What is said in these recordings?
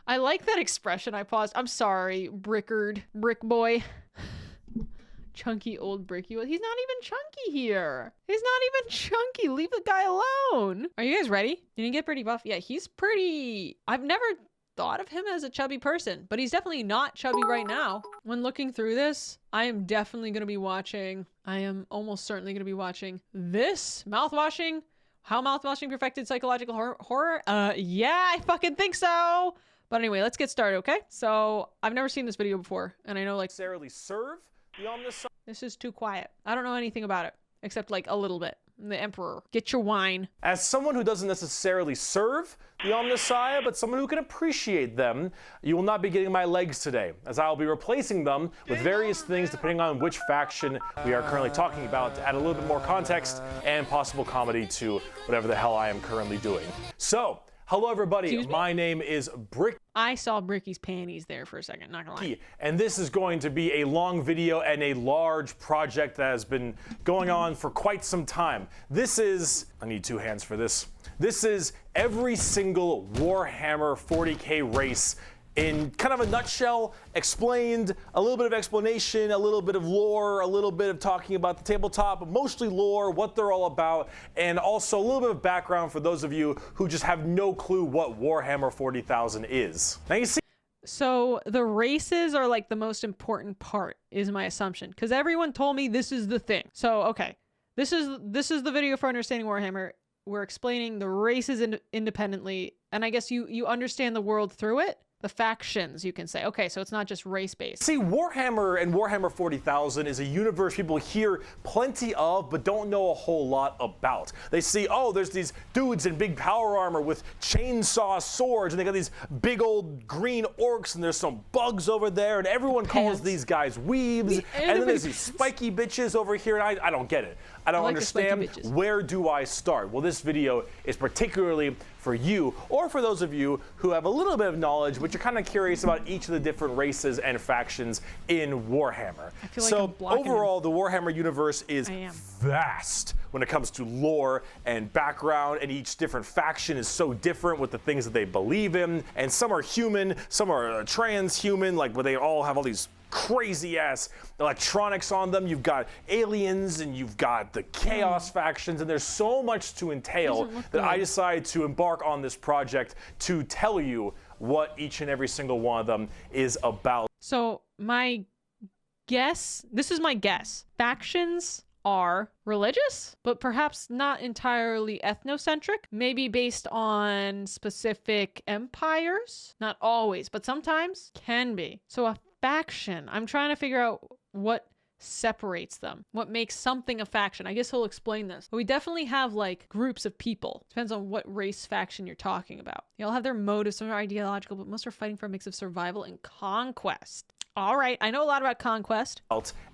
I like that expression. I paused. I'm sorry, Brick boy. Chunky old Bricky. He's not even chunky here. He's not even chunky. Leave the guy alone. Are you guys ready? Did he get pretty buff? Yeah, he's pretty... I've never thought of him as a chubby person, but he's definitely not chubby right now. When looking through this, I am definitely going to be watching... I am almost certainly going to be watching this mouthwashing. How mouthwashing perfected psychological horror? Yeah, I fucking think so. But anyway, let's get started, okay? So, I've never seen this video before, and I know, like... necessarily serve the omniscient. This is too quiet. I don't know anything about it, except like a little bit. The Emperor. Get your wine. As someone who doesn't necessarily serve the Omnissiah, but someone who can appreciate them, you will not be getting my legs today, as I will be replacing them with various things depending on which faction we are currently talking about to add a little bit more context and possible comedy to whatever the hell I am currently doing. So, hello everybody, my name is Bricky. I saw Bricky's panties there for a second, not gonna lie. And this is going to be a long video and a large project that has been going on for quite some time. This is, I need two hands for this. This is every single Warhammer 40k race in kind of a nutshell, explained, a little bit of explanation, a little bit of lore, a little bit of talking about the tabletop, but mostly lore, what they're all about, and also a little bit of background for those of you who just have no clue what Warhammer 40,000 is. Now you see... So the races are like the most important part, is my assumption, because everyone told me this is the thing. So, okay, this is the video for understanding Warhammer. We're explaining the races independently, and I guess you understand the world through it. The factions, you can say. Okay, so it's not just race-based. See, Warhammer and Warhammer 40,000 is a universe people hear plenty of, but don't know a whole lot about. They see, oh, there's these dudes in big power armor with chainsaw swords, and they got these big old green orcs, and there's some bugs over there, and everyone calls these guys weebs, and then there's these spiky bitches over here, and I don't get it. I don't understand. Where do I start? Well, this video is particularly for you, or for those of you who have a little bit of knowledge, but you're kind of curious about each of the different races and factions in Warhammer. I feel like I'm overall, the Warhammer universe is vast when it comes to lore and background, and each different faction is so different with the things that they believe in, and some are human, some are transhuman, like where they all have all these crazy ass electronics on them. You've got aliens and you've got the chaos factions, and there's so much to entail that I decided to embark on this project to tell you what each and every single one of them is about. So my guess, this is my guess, factions are religious, but perhaps not entirely ethnocentric, maybe based on specific empires. Not always, but sometimes can be. So a faction, I'm trying to figure out what separates them, what makes something a faction. I guess he'll explain this. But we definitely have like groups of people. Depends on what race faction you're talking about. They all have their motives, some are ideological, but most are fighting for a mix of survival and conquest. All right, I know a lot about conquest.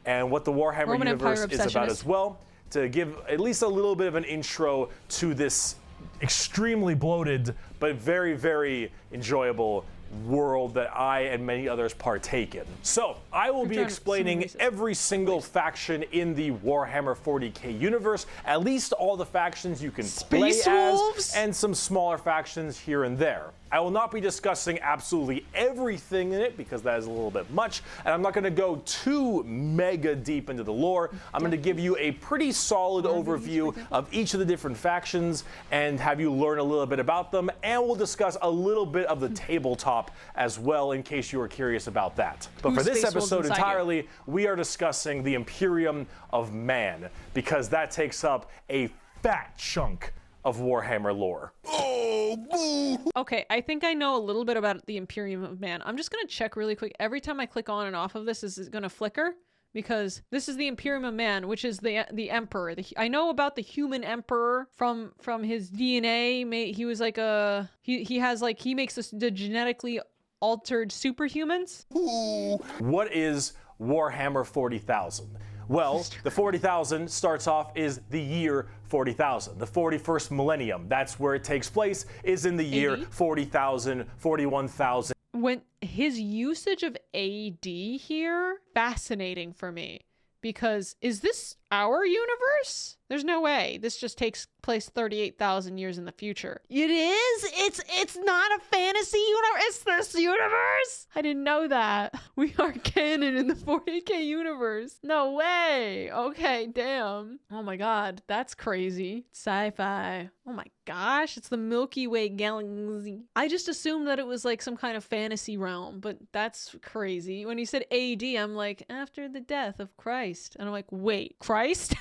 And what the Warhammer universe is about as well, to give at least a little bit of an intro to this extremely bloated, but very, very enjoyable world that I and many others partake in. So, I will be explaining every single faction in the Warhammer 40k universe, at least all the factions you can play as, and some smaller factions here and there. I will not be discussing absolutely everything in it because that is a little bit much, and I'm not going to go too mega deep into the lore. I'm going to give you a pretty solid overview of each of the different factions and have you learn a little bit about them, and we'll discuss a little bit of the tabletop as well in case you were curious about that. But for this episode entirely, we are discussing the Imperium of Man because that takes up a fat chunk of Warhammer lore. Oh, boo! Okay, I think I know a little bit about the Imperium of Man. I'm just gonna check really quick. Every time I click on and off of this, is it gonna flicker? Because this is the Imperium of Man, which is the Emperor. I know about the human Emperor from his DNA. He was like a he makes the genetically altered superhumans. What is Warhammer 40,000? Well, the 40,000 starts off is the year 40,000, the 41st millennium. That's where it takes place, is in the year 40,000, 41,000. When his usage of AD here, fascinating for me, because is this our universe? There's no way. This just takes place 38,000 years in the future. It is? It's not a fantasy universe. It's this universe? I didn't know that. We are canon in the 40k universe. No way. Okay, damn. Oh my god, that's crazy. Sci-fi. Oh my gosh, it's the Milky Way galaxy. I just assumed that it was like some kind of fantasy realm, but that's crazy. When you said AD, I'm like, after the death of Christ. And I'm like, wait, Christ?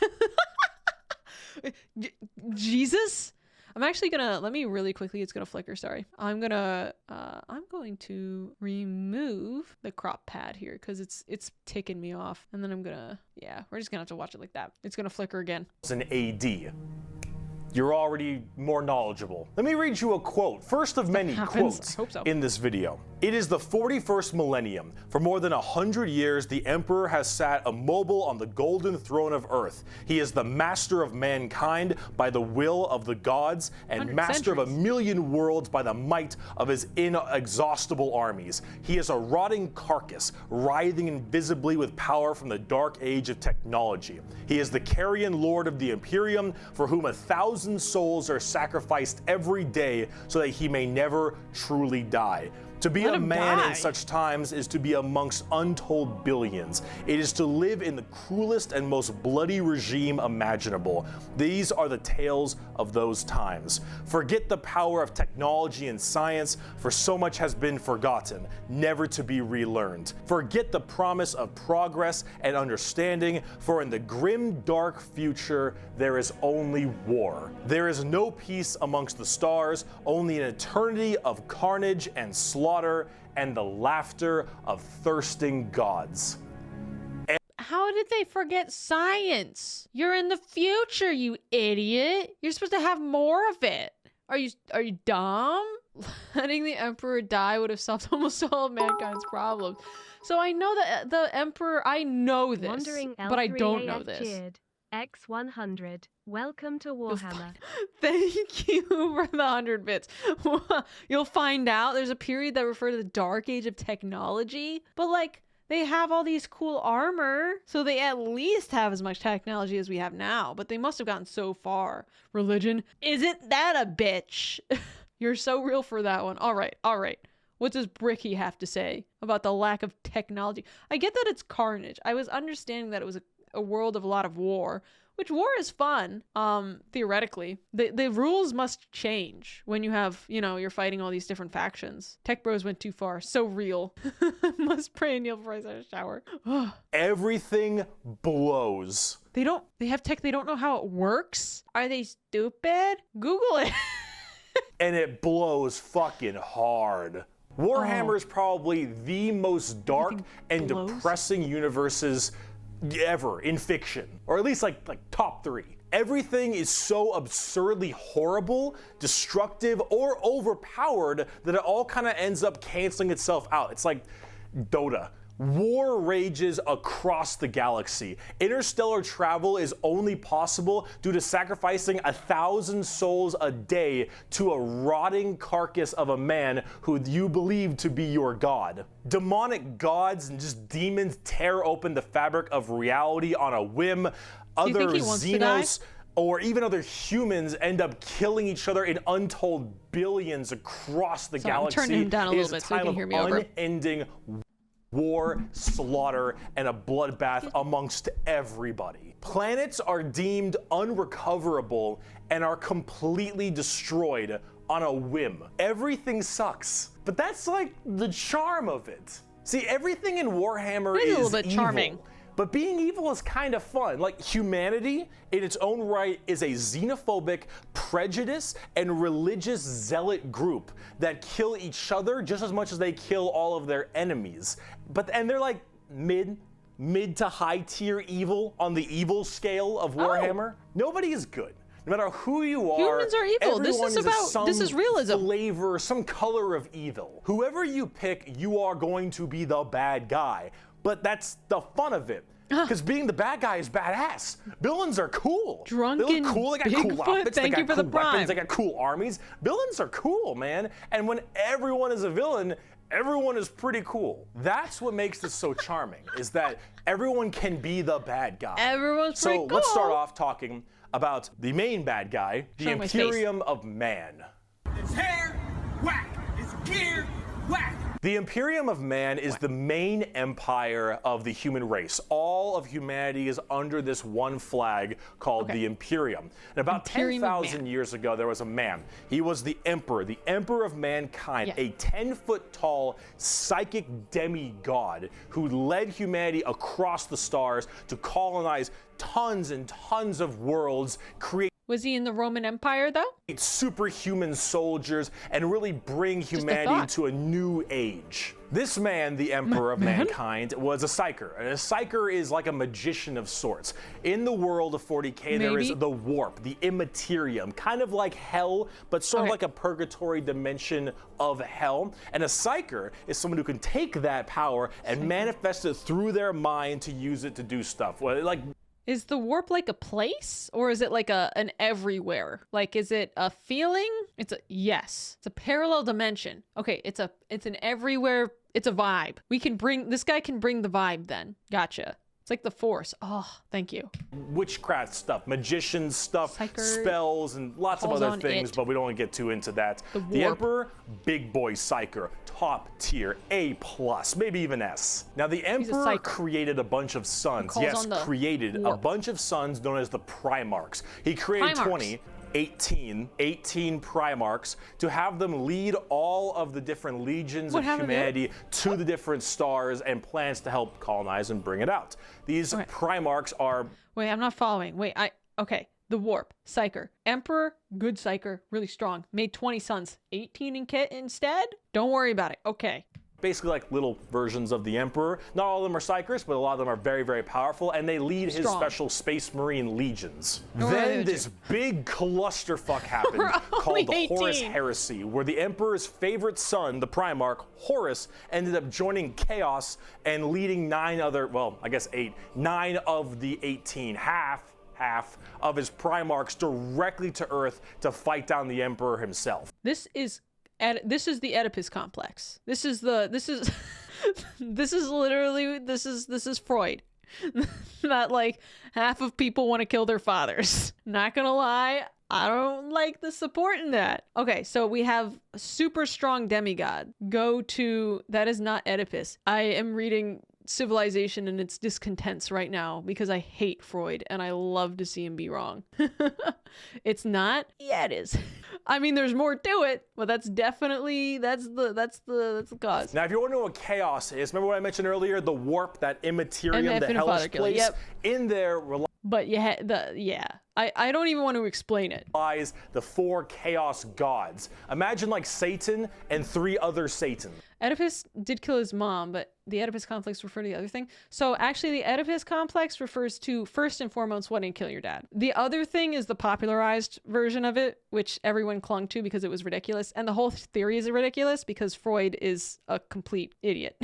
Jesus? I'm actually gonna, let me really quickly, it's gonna flicker, sorry. I'm going to remove the crop pad here because it's ticking me off. And then I'm gonna, yeah, we're just gonna have to watch it like that. It's gonna flicker again. It's an AD. You're already more knowledgeable. Let me read you a quote, first of many quotes in this video. It is the 41st millennium. For more than 100 years, the Emperor has sat immobile on the golden throne of Earth. He is the master of mankind by the will of the gods and master of 1,000,000 worlds by the might of his inexhaustible armies. He is a rotting carcass, writhing invisibly with power from the dark age of technology. He is the carrion lord of the Imperium, for whom 1,000 souls are sacrificed every day so that he may never truly die. To be a man in such times is to be amongst untold billions. It is to live in the cruelest and most bloody regime imaginable. These are the tales of those times. Forget the power of technology and science, for so much has been forgotten, never to be relearned. Forget the promise of progress and understanding, for in the grim, dark future, there is only war. There is no peace amongst the stars, only an eternity of carnage and slaughter and the laughter of thirsting gods. How did they forget science? You're in the future, you idiot. You're supposed to have more of it. Are you dumb? Letting the Emperor die would have solved almost all of mankind's problems. So I know that the Emperor, I know this, but I don't know this. X100. Welcome to Warhammer. Thank you for the 100 bits. You'll find out there's a period that refers to the dark age of technology, but like they have all these cool armor, so they at least have as much technology as we have now, but they must have gotten so far. Religion, isn't that a bitch? You're so real for that one. All right. What does Bricky have to say about the lack of technology? I get that it's carnage. I was understanding that it was a world of a lot of war, which war is fun, theoretically. The rules must change when you have, you're fighting all these different factions. Tech bros went too far. So real. Must pray and kneel before I start a shower. Everything blows. They have tech, they don't know how it works? Are they stupid? Google it. And it blows fucking hard. Warhammer is probably the most dark and depressing universes ever in fiction, or at least like top 3. Everything is so absurdly horrible, destructive, or overpowered that it all kind of ends up canceling itself out. It's like Dota. War rages across the galaxy. Interstellar travel is only possible due to sacrificing 1,000 souls a day to a rotting carcass of a man who you believe to be your god. Demonic gods and just demons tear open the fabric of reality on a whim. Other Xenos or even other humans end up killing each other in untold billions across the galaxy. I'm turning him down a little bit so you can hear me over. Unending war, slaughter, and a bloodbath amongst everybody. Planets are deemed unrecoverable and are completely destroyed on a whim. Everything sucks, but that's like the charm of it. See, everything in Warhammer is a little bit charming. But being evil is kind of fun. Like, humanity in its own right is a xenophobic, prejudice, and religious zealot group that kill each other just as much as they kill all of their enemies. And they're like mid to high tier evil on the evil scale of Warhammer. Nobody is good. No matter who you are, humans are evil. This is realism. Flavor, some color of evil. Whoever you pick, you are going to be the bad guy. But that's the fun of it. Because being the bad guy is badass. Villains are cool. Drunken they look cool. They got cool outfits. Thank they you got for cool the prime. weapons. They got cool armies. Villains are cool, man. And when everyone is a villain, everyone is pretty cool. That's what makes this so charming, is that everyone can be the bad guy. Everyone's pretty cool. So let's start off talking about the main bad guy, the Imperium of Man. His hair, whack. His gear, whack. The Imperium of Man is the main empire of the human race. All of humanity is under this one flag called the Imperium. And about 10,000 years ago, there was a man. He was the emperor of mankind, a 10-foot tall psychic demigod who led humanity across the stars to colonize tons and tons of worlds, create Was he in the Roman Empire, though? superhuman soldiers, and really bring humanity to a new age. This man, the Emperor of Mankind, was a psyker. And a psyker is like a magician of sorts. In the world of 40k, there is the warp, the immaterium, kind of like hell, but sort of like a purgatory dimension of hell. And a psyker is someone who can take that power and manifest it through their mind to use it to do stuff. Like, is the warp like a place, or is it like an everywhere? Like, is it a feeling? It's a parallel dimension. Okay, it's an everywhere. It's a vibe. This guy can bring the vibe then. Gotcha. It's like the Force. Oh, thank you. Witchcraft stuff, magician stuff, Psyker spells, and lots of other things, but we don't want to get too into that. The Emperor, big boy psyker, top tier, A+, maybe even S. Now, the Emperor created a bunch of suns. Yes, created a bunch of suns known as the Primarchs. He created 18 Primarchs to have them lead all of the different legions of humanity to the different stars and planets to help colonize and bring it out. These Primarchs are... Wait, I'm not following. Wait, okay. The warp, psyker, emperor, good psyker, really strong. Made 20 sons, 18 in kit instead? Don't worry about it. Okay. Basically like little versions of the Emperor. Not all of them are psychers, but a lot of them are very, very powerful, and they lead his special Space Marine legions. Then this big clusterfuck happened called the Horus Heresy, where the Emperor's favorite son, the Primarch, Horus, ended up joining Chaos and leading 9 of the 18, half of his Primarchs directly to Earth to fight down the Emperor himself. This is the Oedipus complex. This is Freud. That like half of people want to kill their fathers. Not gonna lie, I don't like the support in that. Okay, so we have a super strong demigod. That is not Oedipus. I am reading Civilization and its discontents right now because I hate Freud and I love to see him be wrong. It's not? Yeah, it is. I mean, there's more to it, but that's the cause. Now, if you want to know what chaos is, remember what I mentioned earlier? The warp, that immaterium, the hellish place. In there, but I don't even want to explain it. Lies the 4 chaos gods. Imagine like Satan and 3 other Satans. Oedipus did kill his mom, but the Oedipus complex refer to the other thing. So actually the Oedipus complex refers to, first and foremost, wanting to kill your dad. The other thing is the popularized version of it, which everyone clung to because it was ridiculous. And the whole theory is ridiculous because Freud is a complete idiot.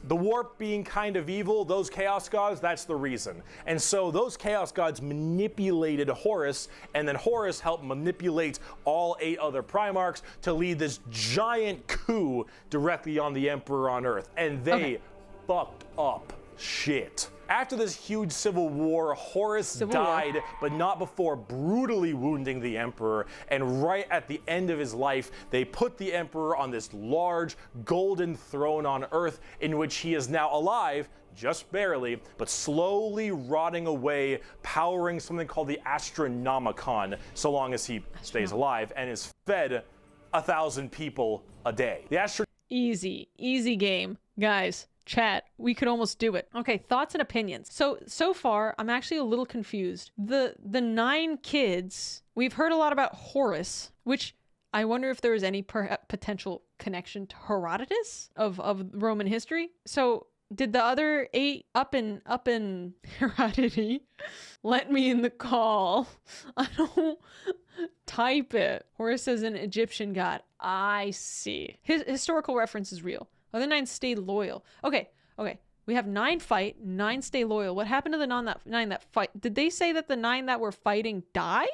The warp being kind of evil, those chaos gods, that's the reason. And so those chaos gods manipulated Horus, and then Horus helped manipulate all 8 other Primarchs to lead this giant coup directly on the Emperor on Earth. And they fucked up shit. After this huge civil war, Horus died, but not before brutally wounding the Emperor. And right at the end of his life, they put the Emperor on this large golden throne on Earth, in which he is now alive, just barely, but slowly rotting away, powering something called the Astronomicon, so long as he stays alive, and is fed 1,000 people a day. The Easy game, guys. Chat, we could almost do it. Okay, thoughts and opinions. So far, I'm actually a little confused. The 9 kids, we've heard a lot about Horus, which I wonder if there is any potential connection to Herodotus of Roman history. So did the other 8 up in Heredity let me in the call? I don't type it. Horus is an Egyptian god. I see. His historical reference is real. Other 9 stayed loyal. Okay. We have 9 fight, 9 stay loyal. What happened to the 9 that fight? Did they say that the 9 that were fighting died?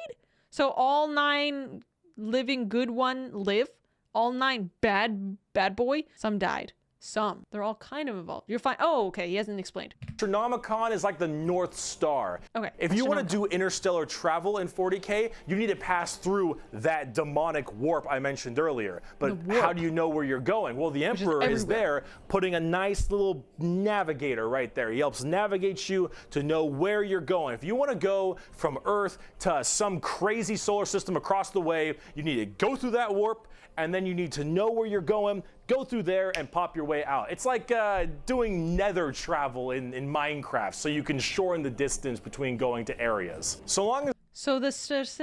So all 9 living good one live? All 9 bad bad boy. Some died. Some. They're all kind of involved. You're fine. Oh, okay. He hasn't explained. Astronomicon is like the North Star. Okay. If you want to do interstellar travel in 40k, you need to pass through that demonic warp I mentioned earlier. But how do you know where you're going? Well, the Emperor is there putting a nice little navigator right there. He helps navigate you to know where you're going. If you want to go from Earth to some crazy solar system across the way, you need to go through that warp, and then you need to know where you're going, go through there, and pop your way out. It's like doing nether travel in Minecraft, so you can shorten the distance between going to areas. So long as... So this is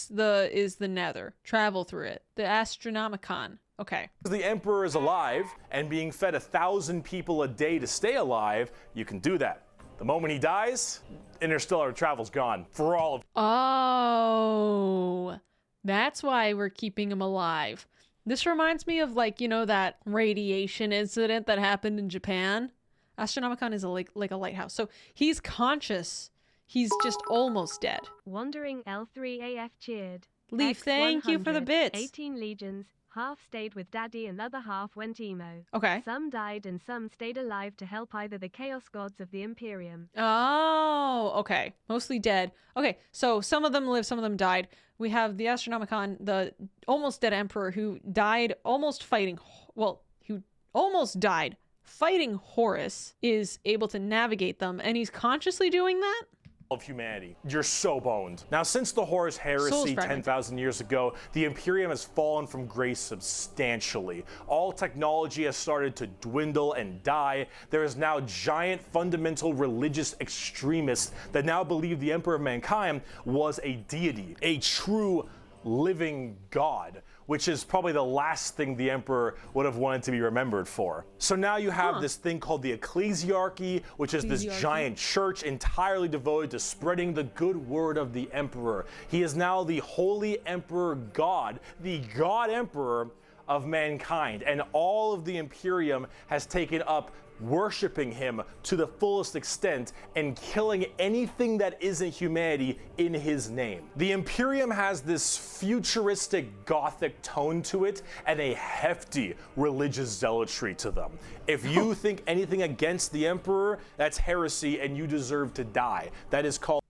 the nether. Travel through it. The Astronomicon. Okay. The Emperor is alive and being fed 1,000 people a day to stay alive, you can do that. The moment he dies, interstellar travel's gone for all of... Oh... That's why we're keeping him alive. This reminds me of, like, you know, that radiation incident that happened in Japan. Astronomicon is like a lighthouse. So he's conscious. He's just almost dead. Wandering L3AF cheered. Leaf, thank you for the bits. 18 legions. Half stayed with Daddy and the other half went emo. Okay. Some died and some stayed alive to help either the Chaos Gods of the Imperium. Oh, okay. Mostly dead. Okay, so some of them lived, some of them died. We have the Astronomicon, the almost dead Emperor who died almost fighting... Well, who almost died fighting Horus, is able to navigate them, and he's consciously doing that? Of humanity. You're so boned. Now, since the Horus heresy 10,000 years ago, the Imperium has fallen from grace substantially. All technology has started to dwindle and die. There is now giant fundamental religious extremists that now believe the Emperor of Mankind was a deity, a true living god, which is probably the last thing the Emperor would have wanted to be remembered for. So now you have this thing called the Ecclesiarchy, which is this giant church entirely devoted to spreading the good word of the Emperor. He is now the Holy Emperor God, the God Emperor of mankind, and all of the Imperium has taken up worshiping him to the fullest extent and killing anything that isn't humanity in his name. The Imperium has this futuristic gothic tone to it and a hefty religious zealotry to them. If you think anything against the Emperor, that's heresy and you deserve to die. That is called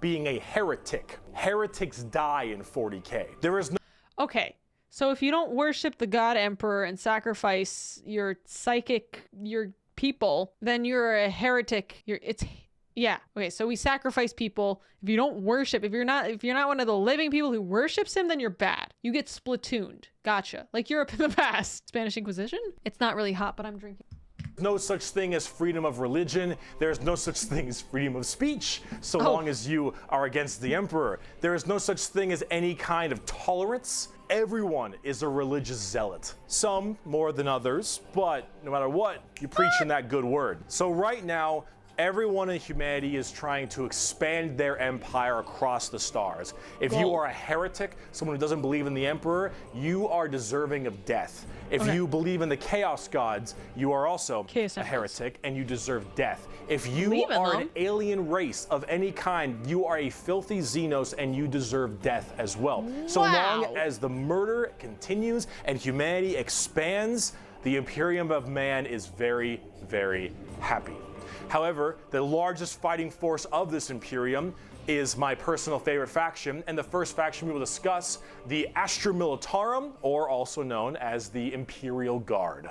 being a heretic. Heretics die in 40k. There is no... Okay. So if you don't worship the God Emperor and sacrifice your people, then you're a heretic. Yeah. Okay, so we sacrifice people. If you don't worship, if you're not one of the living people who worships him, then you're bad. You get splatooned. Gotcha. Like Europe in the past. Spanish Inquisition? It's not really hot, but I'm drinking. No such thing as freedom of religion. There's no such thing as freedom of speech, so long as you are against the Emperor. There is no such thing as any kind of tolerance. Everyone is a religious zealot. Some more than others, but no matter what, you're preaching that good word. So right now, everyone in humanity is trying to expand their empire across the stars. If you are a heretic, someone who doesn't believe in the Emperor, you are deserving of death. If you believe in the Chaos Gods, you are also a heretic and you deserve death. If you are an alien race of any kind, you are a filthy Xenos and you deserve death as well. So long as the murder continues and humanity expands, the Imperium of Man is very, very happy. However, the largest fighting force of this Imperium is my personal favorite faction, and the first faction we will discuss, the Astra Militarum, or also known as the Imperial Guard.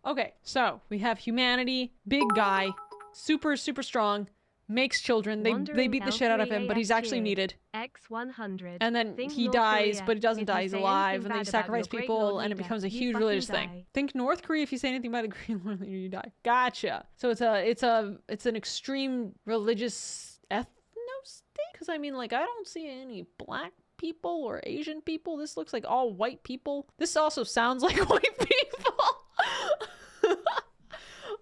Okay, so we have humanity, big guy, super strong, makes children. They beat the shit out of him, but he's actually needed. X100. And then he dies, but he doesn't die. He's alive, and they sacrifice people, and it becomes a huge religious thing. Think North Korea. If you say anything about the Green Lord leader, you die. Gotcha. So it's an extreme religious ethno state. Because I mean, like, I don't see any black people or Asian people. This looks like all white people. This also sounds like white people.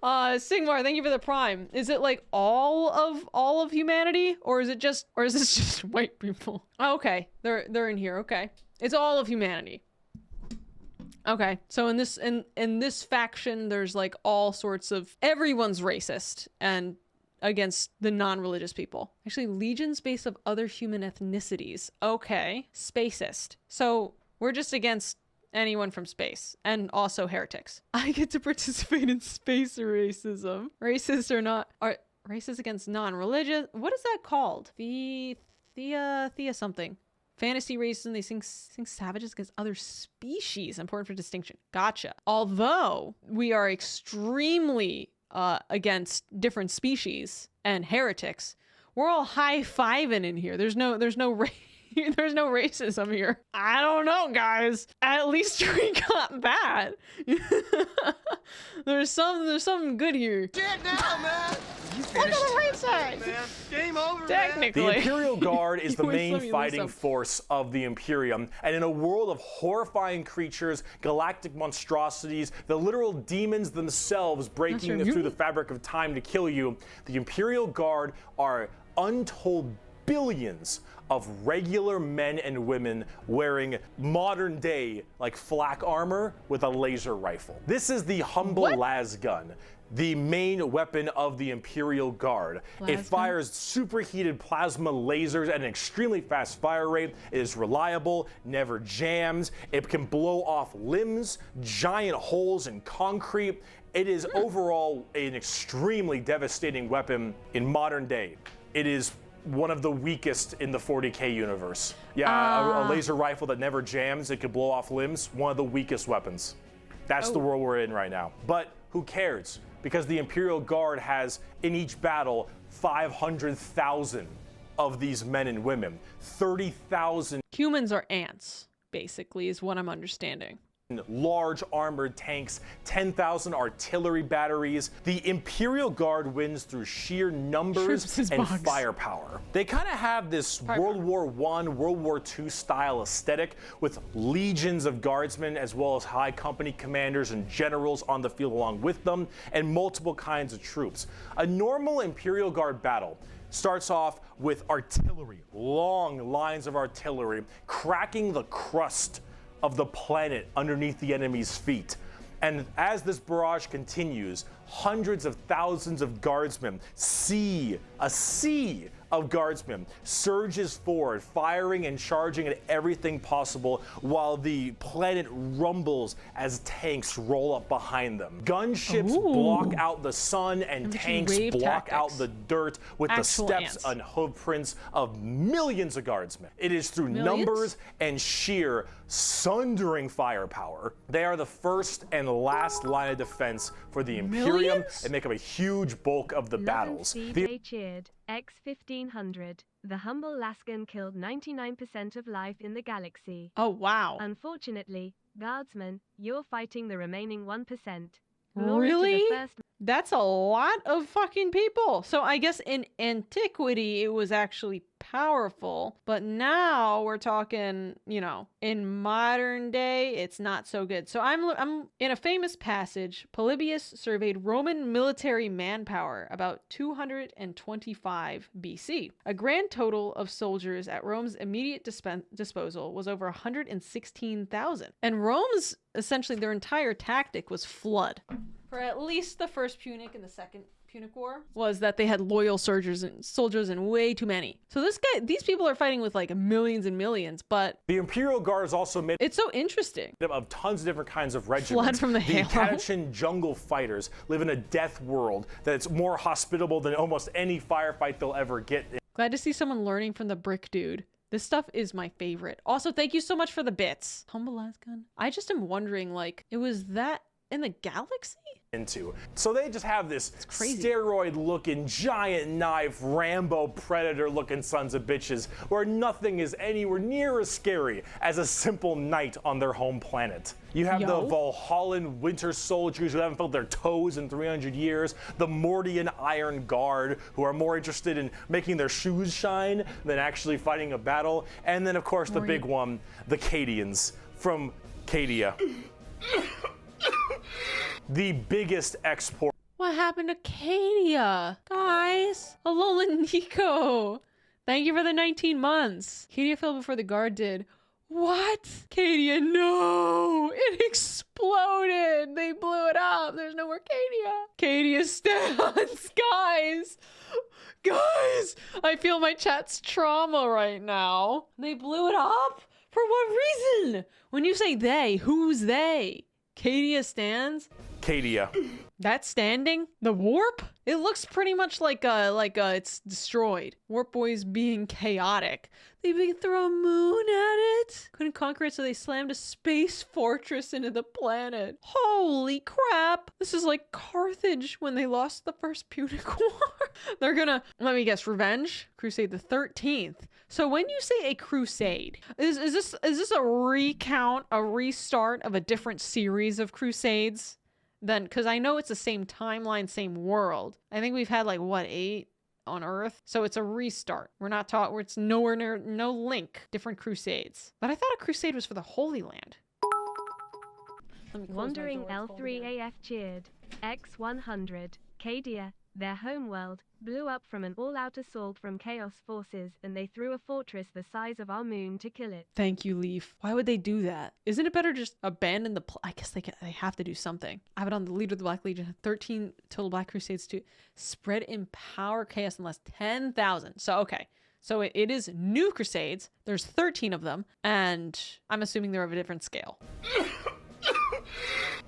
Sigmar, thank you for the prime. Is it like all of humanity, or is this just white people? Oh, okay, they're in here. Okay, it's all of humanity. Okay, so in this faction, there's like all sorts of, everyone's racist and against the non-religious people. Actually, legions based of other human ethnicities. Okay, spacist. So we're just against anyone from space, and also heretics. I get to participate in space racism. Racist or not, are racist against non-religious. What is that called? Thea something. Fantasy racism, they sing savages against other species. Important for distinction. Gotcha. Although we are extremely against different species and heretics, we're all high-fiving in here. There's no there's no racism here. I don't know, guys. At least we got that. There's something good here. Shit now, man. Look on the right side. Man. Game over, Technically. The Imperial Guard is the You win main some, you lose fighting some. force of the Imperium, and in a world of horrifying creatures, galactic monstrosities, the literal demons themselves breaking That's through the fabric of time to kill you, the Imperial Guard are untold billions of regular men and women wearing modern day like flak armor with a laser rifle. This is the humble las gun, the main weapon of the Imperial Guard. It fires superheated plasma lasers at an extremely fast fire rate. It is reliable, never jams. It can blow off limbs, giant holes in concrete. It is overall an extremely devastating weapon in modern day. It is one of the weakest in the 40k universe. Yeah, a laser rifle that never jams, it could blow off limbs, one of the weakest weapons. That's the world we're in right now. But who cares? Because the Imperial Guard has, in each battle, 500,000 of these men and women. 30,000 Humans are ants, basically, is what I'm understanding. large armored tanks, 10,000 artillery batteries. The Imperial Guard wins through sheer numbers and firepower. They kind of have this World War I, World War II style aesthetic with legions of guardsmen as well as high company commanders and generals on the field along with them, and multiple kinds of troops. A normal Imperial Guard battle starts off with artillery, long lines of artillery, cracking the crust of the planet underneath the enemy's feet. And as this barrage continues, hundreds of thousands of guardsmen, a sea of guardsmen surges forward, firing and charging at everything possible while the planet rumbles as tanks roll up behind them. Gunships block out the sun and tanks block out the dirt with the steps and hoof prints of millions of guardsmen. It is through numbers and sheer sundering firepower. They are the first and last line of defense for the Imperium and make up a huge bulk of the battles. They cheered. X-1500. The humble Laskin killed 99% of life in the galaxy. Oh, wow. Unfortunately, Guardsmen, you're fighting the remaining 1%. Really? That's a lot of fucking people. So I guess in antiquity, it was actually powerful. But now we're talking, you know, in modern day, it's not so good. So I'm in a famous passage, Polybius surveyed Roman military manpower about 225 BC. A grand total of soldiers at Rome's immediate disposal was over 116,000. And Rome's, essentially their entire tactic was flood. For at least the first Punic and the second Punic War, was that they had loyal soldiers and way too many. So these people are fighting with like millions and millions, but the Imperial Guard is also made it's so interesting of tons of different kinds of regiments. Flood from the Halo. Catachan jungle fighters live in a death world that's more hospitable than almost any firefight they'll ever get. Glad to see someone learning from the Brick Dude. This stuff is my favorite. Also, thank you so much for the bits. Humble Lasgun. I just am wondering, like, it was that in the galaxy? So they just have this steroid-looking, giant knife, Rambo Predator-looking sons of bitches, where nothing is anywhere near as scary as a simple night on their home planet. You have the Valhallan winter soldiers who haven't felt their toes in 300 years, the Mordian Iron Guard, who are more interested in making their shoes shine than actually fighting a battle, and then of course the big one, the Cadians from Cadia. The biggest export. What happened to Cadia? Guys, Alola Nico. Thank you for the 19 months. Cadia fell before the guard did. What? Cadia, no! It exploded! They blew it up! There's no more Cadia! Cadia stands! Guys! Guys! I feel my chat's trauma right now. They blew it up? For what reason? When you say they, who's they? Cadia stands? Cadia. That's standing? The warp? It looks pretty much like it's destroyed. Warp boys being chaotic. They throw a moon at it. Couldn't conquer it, so they slammed a space fortress into the planet. Holy crap. This is like Carthage when they lost the first Punic War. They're gonna, let me guess, revenge? Crusade the 13th. So when you say a crusade, is this a recount, a restart of a different series of crusades? Then, because I know it's the same timeline, same world. I think we've had like, what, 8 on Earth? So it's a restart. We're not taught, it's nowhere near, no link, different crusades. But I thought a crusade was for the Holy Land. Wandering L3AF cheered. X100, Cadia, their homeworld, blew up from an all-out assault from Chaos forces, and they threw a fortress the size of our moon to kill it. Thank you, Leaf. Why would they do that? Isn't it better just abandon the I guess they have to do something. I have it on the leader of the Black Legion. 13 total Black Crusades to spread empower chaos in less 10,000. So, okay. So it is new crusades. There's 13 of them, and I'm assuming they're of a different scale.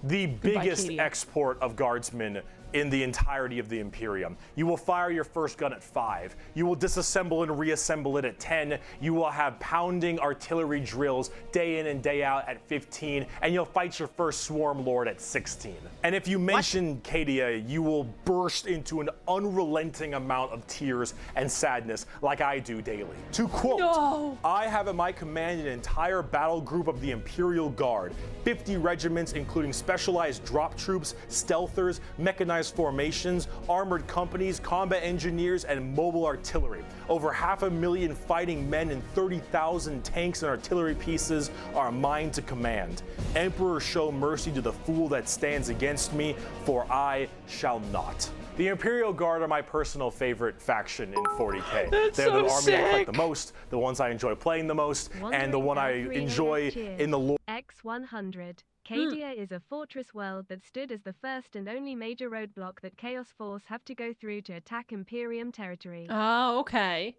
The biggest export of guardsmen in the entirety of the Imperium. You will fire your first gun at 5. You will disassemble and reassemble it at 10. You will have pounding artillery drills day in and day out at 15. And you'll fight your first swarm lord at 16. And if you mention Cadia, you will burst into an unrelenting amount of tears and sadness like I do daily. To quote, No. I have at my command an entire battle group of the Imperial Guard, 50 regiments including specialized drop troops, stealthers, mechanized formations, armored companies, combat engineers, and mobile artillery. Over 500,000 fighting men and 30,000 tanks and artillery pieces are mine to command. Emperor, show mercy to the fool that stands against me, for I shall not. The Imperial Guard are my personal favorite faction in 40k. That's They're the so army I fight sick. the most, the ones I enjoy playing the most, and the one I enjoy in the lore. X100. Cadia is a fortress world that stood as the first and only major roadblock that Chaos Force have to go through to attack Imperium territory. Oh, okay.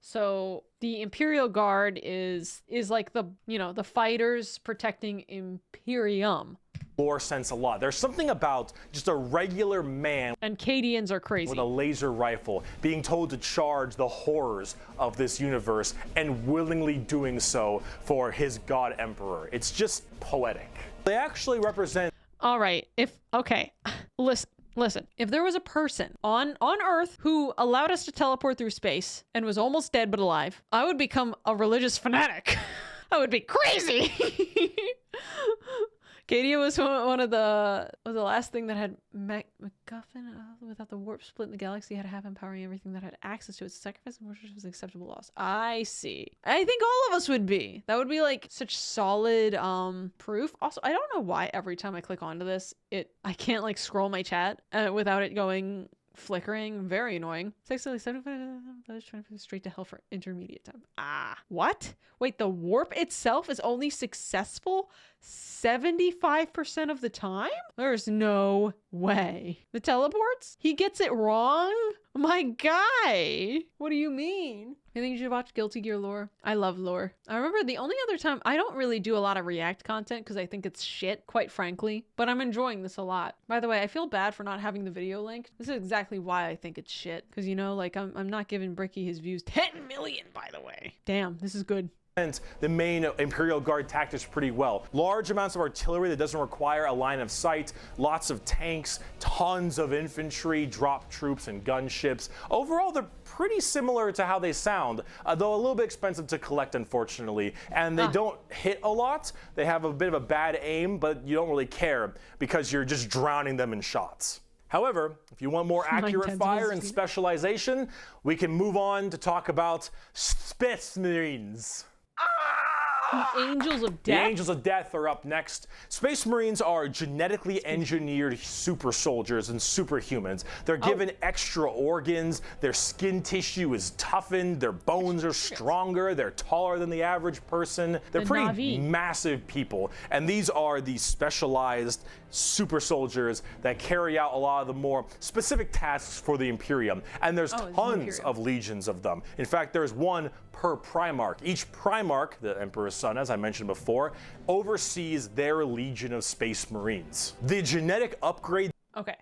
So the Imperial Guard is like the, the fighters protecting Imperium. Lore sense a lot. There's something about just a regular man And Cadians are crazy. with a laser rifle being told to charge the horrors of this universe and willingly doing so for his god emperor. It's just poetic. They actually represent. All right. Listen, if there was a person on Earth who allowed us to teleport through space and was almost dead but alive, I would become a religious fanatic. I would be crazy. Cadia was one of the last thing that had MacGuffin without the warp split in the galaxy had to have empowering everything that had access to its sacrifice and worship was an acceptable loss. I see. I think all of us would be. That would be like such solid proof. Also, I don't know why every time I click onto this, I can't like scroll my chat without it going flickering. Very annoying. 75 straight to hell for intermediate time. What? Wait, the warp itself is only successful 75% of the time? There's no way. The teleports? He gets it wrong? My guy! What do you mean? I think you should watch Guilty Gear lore. I love lore. I remember the only other time, I don't really do a lot of React content because I think it's shit, quite frankly, but I'm enjoying this a lot. By the way, I feel bad for not having the video linked. This is exactly why I think it's shit. Because, like, I'm not giving Bricky his views. 10 million, by the way. Damn, this is good. The main Imperial Guard tactics pretty well. Large amounts of artillery that doesn't require a line of sight, lots of tanks, tons of infantry, drop troops, and gunships. Overall, they're pretty similar to how they sound, though a little bit expensive to collect, unfortunately. And they don't hit a lot. They have a bit of a bad aim, but you don't really care because you're just drowning them in shots. However, if you want more accurate fire and specialization, we can move on to talk about Space Marines. The Angels of The Death? Angels of Death are up next. Space Marines are genetically engineered super soldiers and superhumans. They're given extra organs, their skin tissue is toughened, their bones are stronger, they're taller than the average person. They're pretty massive people. And these are the specialized super soldiers that carry out a lot of the more specific tasks for the Imperium. And there's tons of legions of them. In fact, there's one per Primarch. Each Primarch, the Emperor's son, as I mentioned before, oversees their legion of Space Marines. The genetic upgrade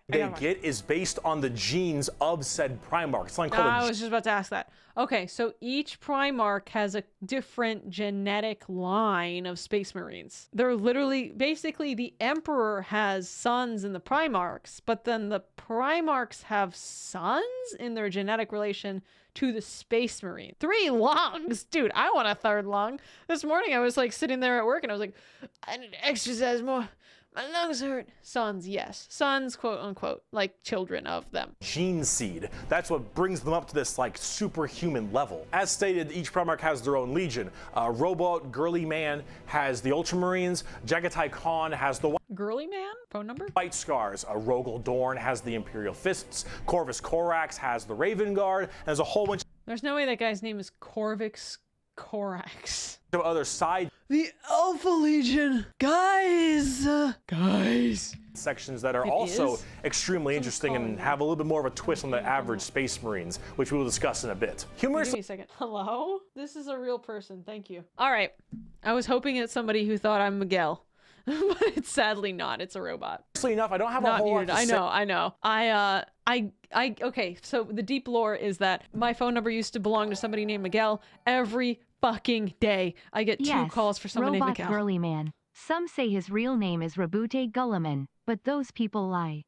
they get is based on the genes of said Primarch. It's called I was just about to ask that. Okay, so each Primarch has a different genetic line of Space Marines. They're literally, basically, the Emperor has sons in the Primarchs, but then the Primarchs have sons in their genetic relation to the Space Marine. 3 lungs? Dude, I want a 3rd lung. This morning I was like sitting there at work and I was like, I need to exercise more. My lungs hurt. Sons, yes. Sons, quote unquote, like children of them. Gene seed. That's what brings them up to this like superhuman level. As stated, each Primarch has their own legion. Robot Girly Man has the Ultramarines. Jagatai Khan has the Girly Man? Phone number? White Scars. Rogel Dorn has the Imperial Fists. Corvus Corax has the Raven Guard. And there's a whole bunch. There's no way that guy's name is Corvix Corax. Of other side. The Alpha Legion. Guys. Sections that are also extremely interesting and have a little bit more of a twist on the average Space Marines, which we will discuss in a bit. Humorous. Give me a second. Hello? This is a real person. Thank you. All right. I was hoping it's somebody who thought I'm Miguel. But it's sadly not. It's a robot. Honestly enough, I don't have a whole lot to say. I know. Okay, so the deep lore is that my phone number used to belong to somebody named Miguel. Every fucking day I get 2 calls for someone named Miguel. Girly Man. Some say his real name is Rabute Gulliman, but those people lie.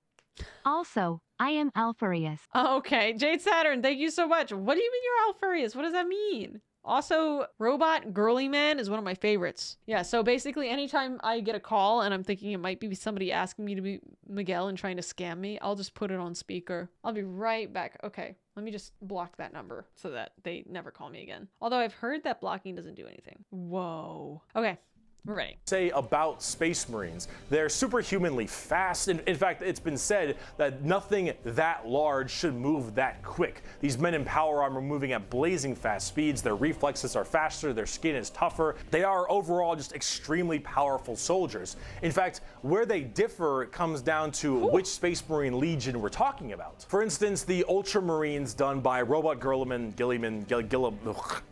Also, I am Alfarius. Okay, Jade Saturn, thank you so much. What do you mean you're Alfarius? What does that mean? Also, Robot Girly Man is one of my favorites. Yeah, so basically anytime I get a call and I'm thinking it might be somebody asking me to be Miguel and trying to scam me, I'll just put it on speaker. I'll be right back. Okay, let me just block that number so that they never call me again. Although I've heard that blocking doesn't do anything. Whoa. Okay. We're ready. Say about Space Marines. They're superhumanly fast. In fact, it's been said that nothing that large should move that quick. These men in power armor moving at blazing fast speeds. Their reflexes are faster. Their skin is tougher. They are overall just extremely powerful soldiers. In fact, where they differ comes down to which Space Marine Legion we're talking about. For instance, the Ultramarines done by Robot Gilliman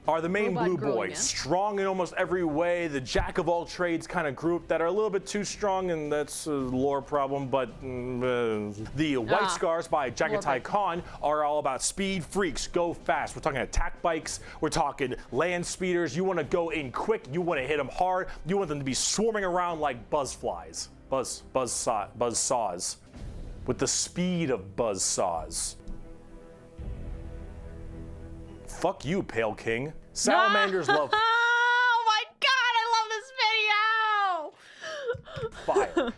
are the main blue boys. Strong in almost every way. The jack of all trades kind of group that are a little bit too strong, and that's a lore problem, but the White Scars by Jagatai Khan are all about speed freaks, go fast. We're talking attack bikes, we're talking land speeders. You want to go in quick, you want to hit them hard, you want them to be swarming around like buzzflies, buzz saws, with the speed of buzz saws. Fuck you, Pale King. Salamanders love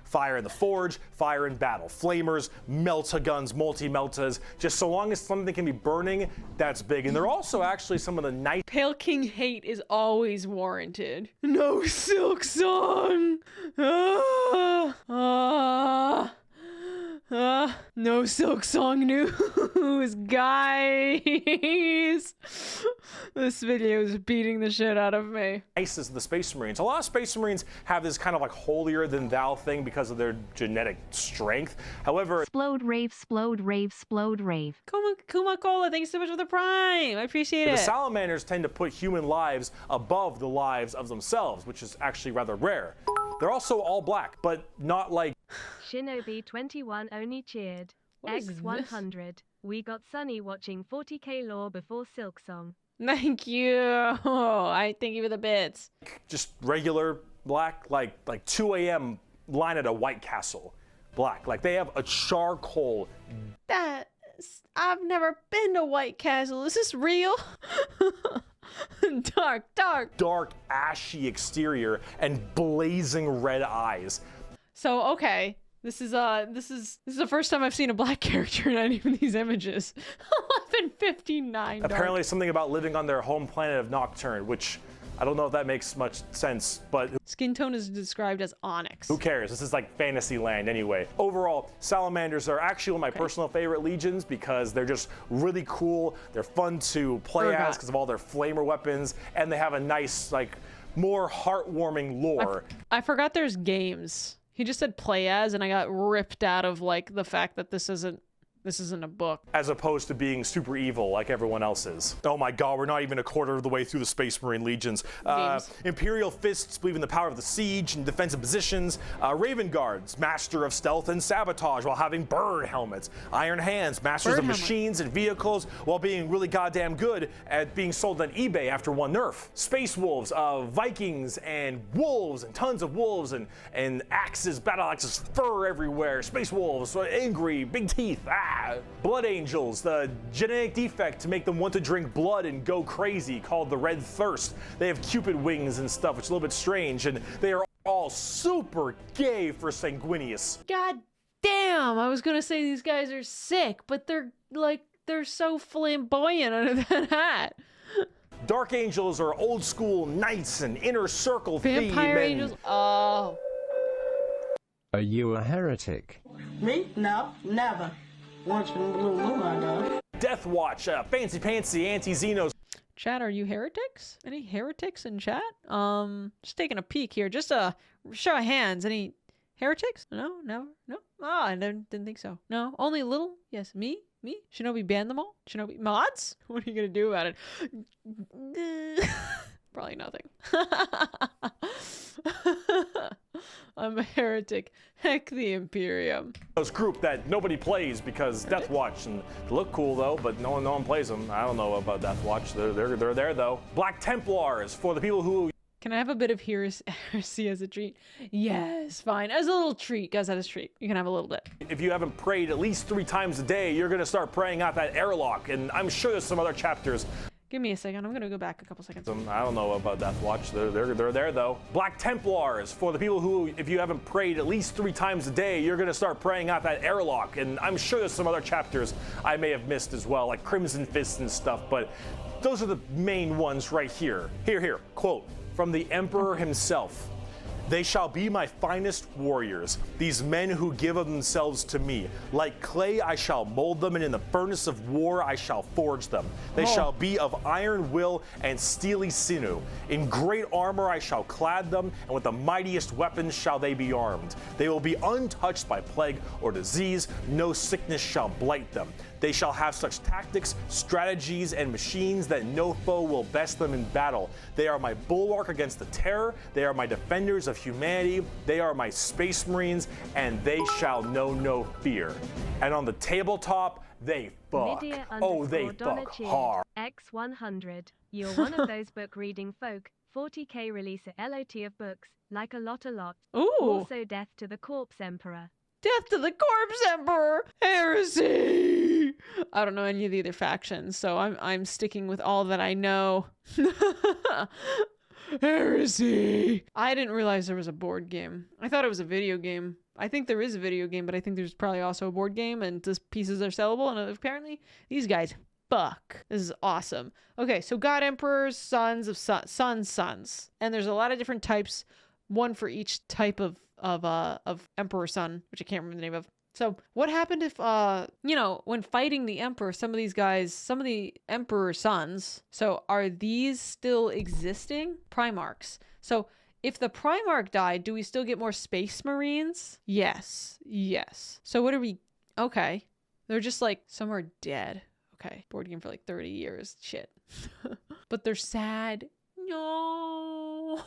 fire in the forge, fire in battle, flamers, melta-guns, multi-meltas. Just so long as something can be burning, that's big. And they're also actually some of the nice. Pale King hate is always warranted. No Silk Song. No Silk Song news, guys. This video is beating the shit out of me. Nicest of the Space Marines. A lot of Space Marines have this kind of like holier than thou thing because of their genetic strength. However, explode rave. Kuma Cola, thanks so much for the Prime. I appreciate it. The Salamanders tend to put human lives above the lives of themselves, which is actually rather rare. They're also all black, but not like Shinobi 21 only cheered. X100. We got Sunny watching 40k lore before Silk Song. Thank you. Oh, I thank you for the bits. Just regular black, like 2 a.m. line at a White Castle. Black. Like they have a charcoal. I've never been to White Castle. Is this real? Dark, ashy exterior and blazing red eyes. So okay, this is the first time I've seen a black character in any of these images. 11:59. Apparently, something about living on their home planet of Nocturne, which I don't know if that makes much sense, but Skin tone is described as onyx. who cares? This is like fantasy land anyway. Overall, salamanders are actually one of my personal favorite legions because they're just really cool. They're fun to play as because of all their flamer weapons, and they have a nice, like, more heartwarming lore. I forgot there's games. He just said play as, and I got ripped out of like the fact that this isn't a book. As opposed to being super evil like everyone else is. Oh my god, we're not even a quarter of the way through the Space Marine Legions. Imperial Fists believe in the power of the siege and defensive positions. Raven Guards, master of stealth and sabotage while having bird helmets. Iron Hands, masters of machines and vehicles while being really goddamn good at being sold on eBay after one nerf. Space Wolves, Vikings and wolves and tons of wolves and axes, battle axes, fur everywhere. Space Wolves, angry, big teeth. Blood Angels, the genetic defect to make them want to drink blood and go crazy, called the Red Thirst. They have Cupid wings and stuff, which is a little bit strange, and they are all super gay for Sanguinius. God damn, I was gonna say these guys are sick, but they're so flamboyant under that hat. Dark Angels are old school knights and inner circle theme. Vampire Angels, oh. Are you a heretic? Me? No, never. Once in a blue moon, I know. Death Watch, fancy pantsy anti-Xenos. Chat, are you heretics? Any heretics in chat? Just taking a peek here. Just show of hands. Any heretics? No, never, no. Ah, I didn't think so. No, only little. Yes, me. Shinobi banned them all. Shinobi mods. What are you gonna do about it? Probably nothing. I'm a heretic. Heck the Imperium. Those group that nobody plays because Death Watch, and they look cool though, but no one plays them. I don't know about Death Watch. They're there though. Black Templars for the people who. Can I have a bit of heresy as a treat? Yes, fine. As a little treat, guys, as a treat. You can have a little bit. If you haven't prayed at least 3 times a day, you're gonna start praying out that airlock, and I'm sure there's some other chapters. Give me a second. I'm gonna go back a couple seconds. I don't know about Death Watch. They're there though. Black Templars for the people who, if you haven't prayed at least 3 times a day, you're gonna start praying out that airlock, and I'm sure there's some other chapters I may have missed as well, like Crimson Fists and stuff. But those are the main ones right here. Here. Quote from the Emperor himself. They shall be my finest warriors, these men who give of themselves to me. Like clay I shall mold them, and in the furnace of war I shall forge them. They shall be of iron will and steely sinew. In great armor I shall clad them, and with the mightiest weapons shall they be armed. They will be untouched by plague or disease, no sickness shall blight them. They shall have such tactics, strategies, and machines that no foe will best them in battle. They are my bulwark against the terror. They are my defenders of humanity. They are my space marines, and they shall know no fear. And on the tabletop, they fuck. Oh, they fuck hard. X100. You're one of those book reading folk. 40k release a LOT of books, like a lot. Ooh. Also Death to the Corpse Emperor. Death to the Corpse Emperor! Heresy! I don't know any of the other factions, so I'm sticking with all that I know. Heresy! I didn't realize there was a board game. I thought it was a video game. I think there is a video game, but I think there's probably also a board game, and the pieces are sellable, and apparently these guys fuck. This is awesome. Okay, so God Emperors, sons of sons. And there's a lot of different types, one for each type of Emperor son, which I can't remember the name of. So what happened if, when fighting the Emperor, some of the Emperor sons, so are these still existing? Primarchs. So if the Primarch died, do we still get more Space Marines? Yes. So what are we, okay. They're just like, some are dead. Okay. Board game for like 30 years. Shit. But they're sad. No.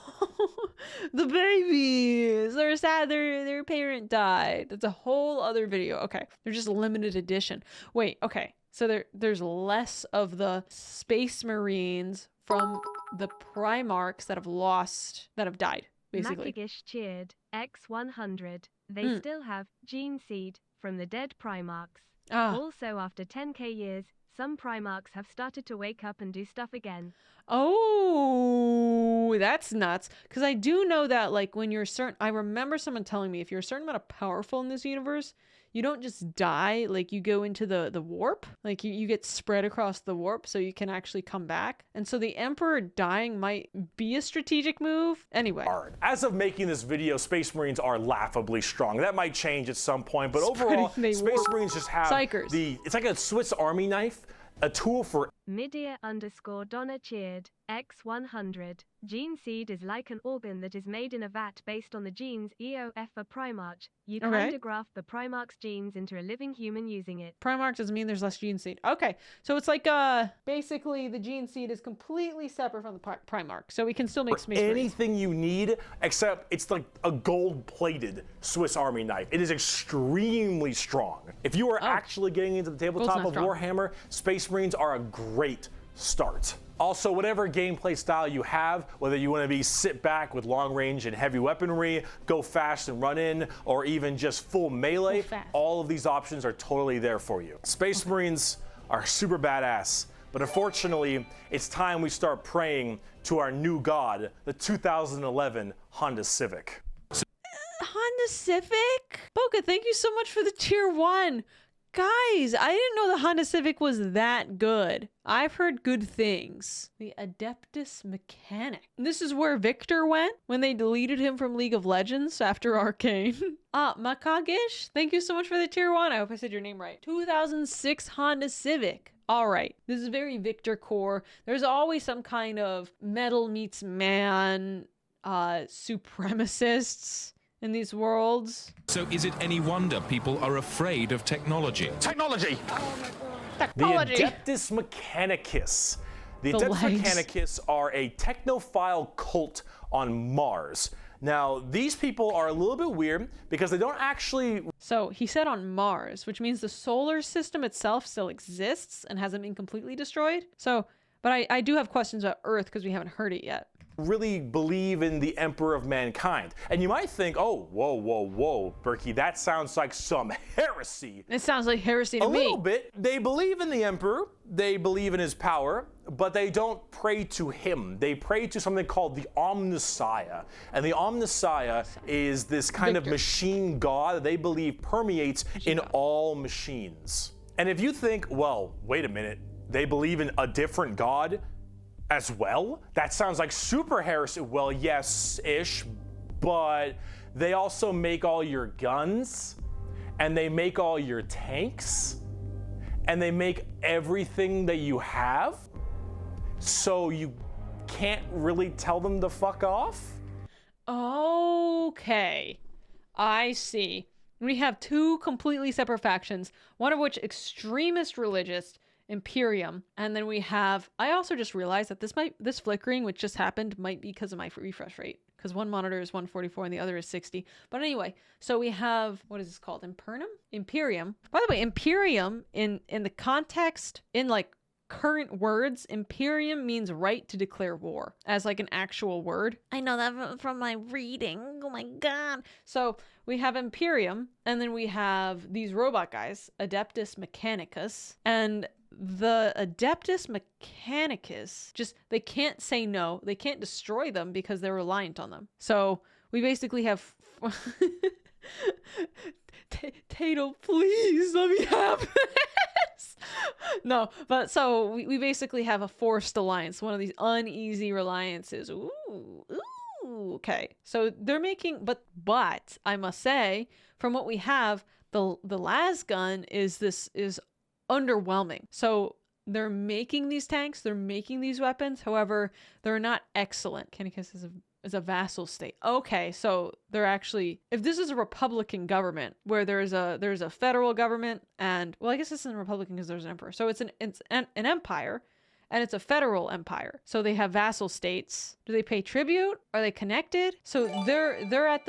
The babies. They're sad their parent died. That's a whole other video. Okay. They're just limited edition. Wait, okay. So there's less of the Space Marines from the Primarchs that have died, basically. Makigish cheered. X100. They still have gene seed from the dead Primarchs. Also, after 10k years, some Primarchs have started to wake up and do stuff again. Oh, that's nuts. Because I do know that, like, when you're certain, I remember someone telling me if you're a certain amount of powerful in this universe, you don't just die, like you go into the warp, like you get spread across the warp so you can actually come back. And so the Emperor dying might be a strategic move. Anyway. As of making this video, Space Marines are laughably strong. That might change at some point, but overall, Space Marines just have it's like a Swiss Army knife, a tool for Midia_Donna cheered, X100. Gene seed is like an organ that is made in a vat based on the genes EOF for Primarch. You kinda graft the Primarch's genes into a living human using it. Primarch doesn't mean there's less gene seed. Okay, so it's like basically the gene seed is completely separate from the Primarch, so we can still make Space Marines. Anything you need, except it's like a gold-plated Swiss Army knife. It is extremely strong. If you are actually getting into the tabletop of Warhammer, Space Marines are a great start. Also, whatever gameplay style you have, whether you want to be sit back with long range and heavy weaponry, go fast and run in, or even just full melee, all of these options are totally there for you. Space Marines are super badass, but unfortunately, it's time we start praying to our new god, the 2011 Honda Civic. Honda Civic? Boca, thank you so much for the tier 1. Guys, I didn't know the Honda Civic was that good. I've heard good things. The Adeptus Mechanic. This is where Victor went when they deleted him from League of Legends after Arcane. Makagish, thank you so much for the tier 1. I hope I said your name right. 2006 Honda Civic. All right, this is very Victor core. There's always some kind of metal meets man supremacists in these worlds. So is it any wonder people are afraid of technology? Technology! The Adeptus Mechanicus. The Adeptus Mechanicus are a technophile cult on Mars. Now, these people are a little bit weird because they don't actually... So, he said on Mars, which means the solar system itself still exists and hasn't been completely destroyed. So, but I do have questions about Earth because we haven't heard it yet. Really believe in the Emperor of Mankind. And you might think, oh, whoa, Bricky, that sounds like some heresy. It sounds like heresy to me. A little bit. They believe in the Emperor, they believe in his power, but they don't pray to him. They pray to something called the Omnissiah. And the Omnissiah is this kind of machine god that they believe permeates in all machines. And if you think, well, wait a minute, they believe in a different god as well? That sounds like super heresy. Well, yes-ish, but they also make all your guns, and they make all your tanks, and they make everything that you have, so you can't really tell them to fuck off? Okay, I see. We have two completely separate factions, one of which extremist religious, Imperium, and then we have, I also just realized that this flickering which just happened might be because of my refresh rate, because one monitor is 144 and the other is 60. But anyway, so we have, what is this called? Imperium. By the way, Imperium in the context, in like current words, Imperium means right to declare war as like an actual word. I know that from my reading. Oh my god. So we have Imperium, and then we have these robot guys, Adeptus Mechanicus, and the Adeptus Mechanicus, just, they can't say no. They can't destroy them because they're reliant on them. So we basically have... Tato, please let me have this. No, but so we basically have a forced alliance, one of these uneasy alliances. Ooh, okay. So they're making, but I must say, from what we have, the lasgun is underwhelming. So they're making these tanks, they're making these weapons, however, they're not excellent. Mechanicus is a vassal state. Okay, so they're actually, if this is a Republican government where there's a federal government, and well, I guess this isn't a Republican because there's an emperor. So it's an empire, and it's a federal empire. So they have vassal states. Do they pay tribute? Are they connected? So they're at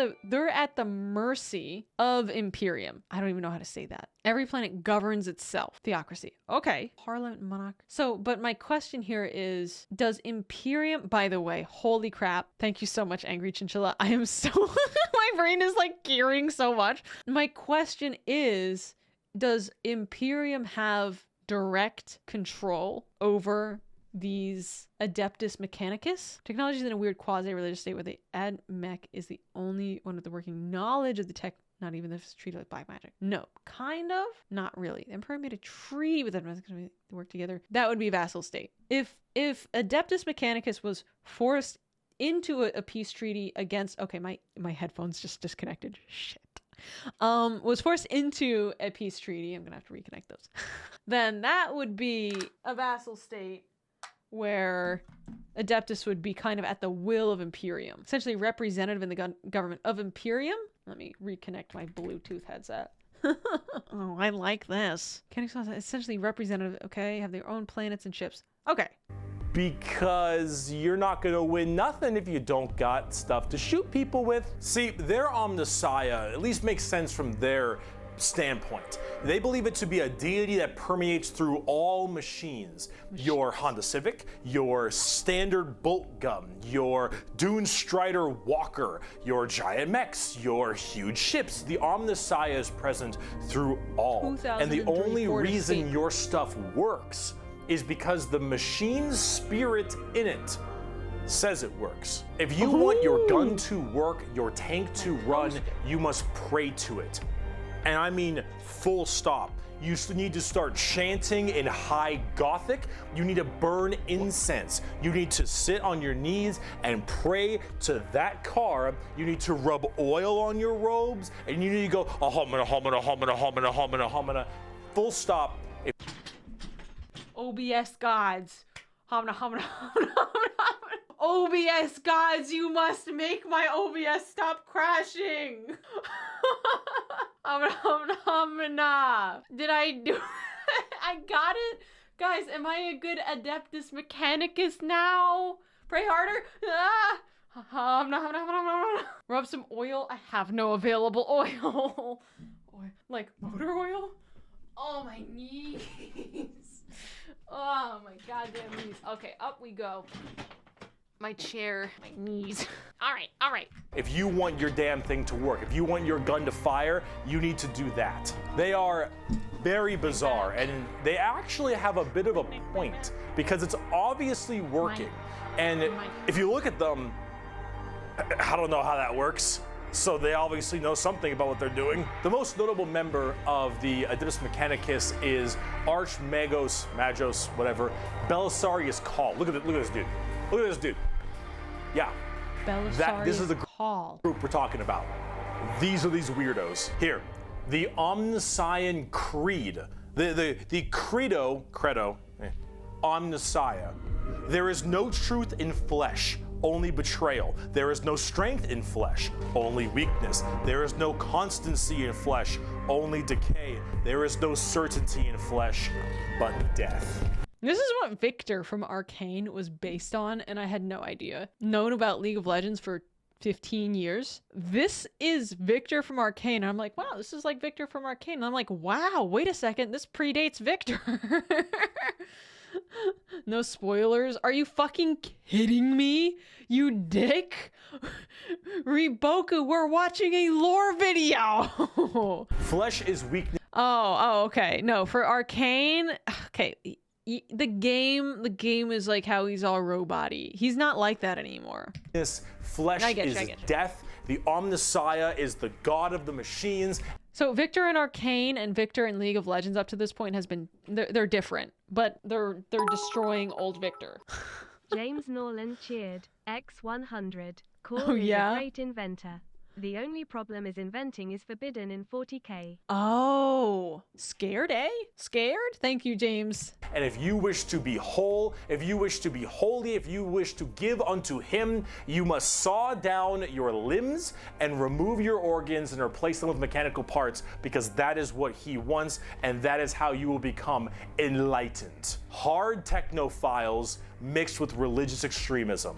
the mercy of Imperium. I don't even know how to say that. Every planet governs itself. Theocracy. Okay. Parliament, monarch. So, but my question here is, does Imperium, by the way, holy crap. Thank you so much, Angry Chinchilla. I am so, my brain is like gearing so much. My question is, does Imperium have direct control over these Adeptus Mechanicus? Technology is in a weird quasi-religious state where the ad mech is the only one with the working knowledge of the tech Not even if it's treated like black magic. No, kind of. Not really. The Emperor made a treaty with them to work together. That would be vassal state. If Adeptus Mechanicus was forced into a peace treaty against... Okay, my headphones just disconnected. Shit. Was forced into a peace treaty. I'm going to have to reconnect those. Then that would be a vassal state where Adeptus would be kind of at the will of Imperium. Essentially representative in the government of Imperium. Let me reconnect my Bluetooth headset. Oh, I like this. Essentially representative, okay? Have their own planets and ships. Okay. Because you're not gonna win nothing if you don't got stuff to shoot people with. See, their Omnissiah at least makes sense from their standpoint. They believe it to be a deity that permeates through all machines. Your Honda Civic, your standard bolt gun, your Dune Strider Walker, your giant mechs, your huge ships. The Omnissiah is present through all. And the only reason your stuff works is because the machine's spirit in it says it works. If you want your gun to work, your tank to run, you must pray to it. And I mean full stop. You need to start chanting in high Gothic. You need to burn incense. You need to sit on your knees and pray to that car. You need to rub oil on your robes, and you need to go, ahomina, homina, homina, homina, homina, homina. Full stop. OBS gods. Homina, homina, homina, homina. OBS gods, you must make my OBS stop crashing. Did I do it? I got it? Guys, am I a good Adeptus Mechanicus now? Pray harder. Rub some oil. I have no available oil. Like motor oil? Oh, my knees. Oh, my goddamn knees. Okay, up we go. My chair, my knees. All right. If you want your damn thing to work, if you want your gun to fire, you need to do that. They are very bizarre, and they actually have a bit of a point because it's obviously working. And if you look at them, I don't know how that works. So they obviously know something about what they're doing. The most notable member of the Adeptus Mechanicus is Archmagos, whatever, Belisarius Call. Look at this dude. Look at this dude. Yeah. This is the group we're talking about. These are these weirdos. Here, the Omnissiah Creed. The credo, Omnissiah. There is no truth in flesh, only betrayal. There is no strength in flesh, only weakness. There is no constancy in flesh, only decay. There is no certainty in flesh, but death. This is what Victor from Arcane was based on, and I had no idea. Known about League of Legends for 15 years. This is Victor from Arcane. I'm like, wow, this is like Victor from Arcane. And I'm like, wow, wait a second, this predates Victor. No spoilers. Are you fucking kidding me? You dick? Reboku, we're watching a lore video. Flesh is weakness. Oh, okay. No, for Arcane, okay. The game is like how he's all robot-y. He's not like that anymore. This flesh is death. The Omnissiah is the god of the machines. So Victor in Arcane and Victor in League of Legends up to this point has been they're different, but they're destroying old Victor. James Norland cheered. X100. Cool is a great inventor. The only problem is inventing is forbidden in 40k. Oh, scared, eh? Scared? Thank you, James. And if you wish to be whole, if you wish to be holy, if you wish to give unto him, you must saw down your limbs and remove your organs and replace them with mechanical parts, because that is what he wants, and that is how you will become enlightened. Hard technophiles mixed with religious extremism.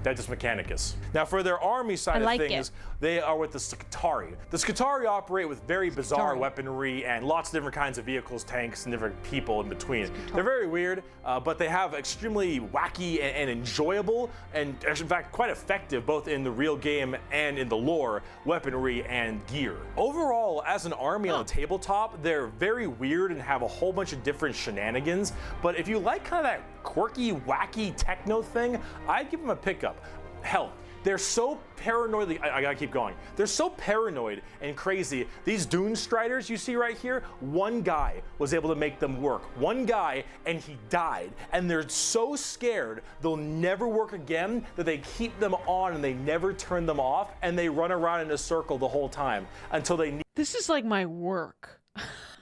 Adeptus Mechanicus. Now, for their army side of things, they are with the Scutari. The Scutari operate with very bizarre weaponry and lots of different kinds of vehicles, tanks, and different people in between. They're very weird, but they have extremely wacky and enjoyable, and in fact quite effective, both in the real game and in the lore, weaponry and gear. Overall, as an army on the tabletop, they're very weird and have a whole bunch of different shenanigans, but if you like kind of that quirky, wacky techno thing, I'd give them a pickup. Hell, They're so paranoid. I gotta keep going. They're so paranoid and crazy. These Dune Striders you see right here, one guy was able to make them work. One guy, and he died. And they're so scared they'll never work again that they keep them on and they never turn them off, and they run around in a circle the whole time until they need. This is like my work.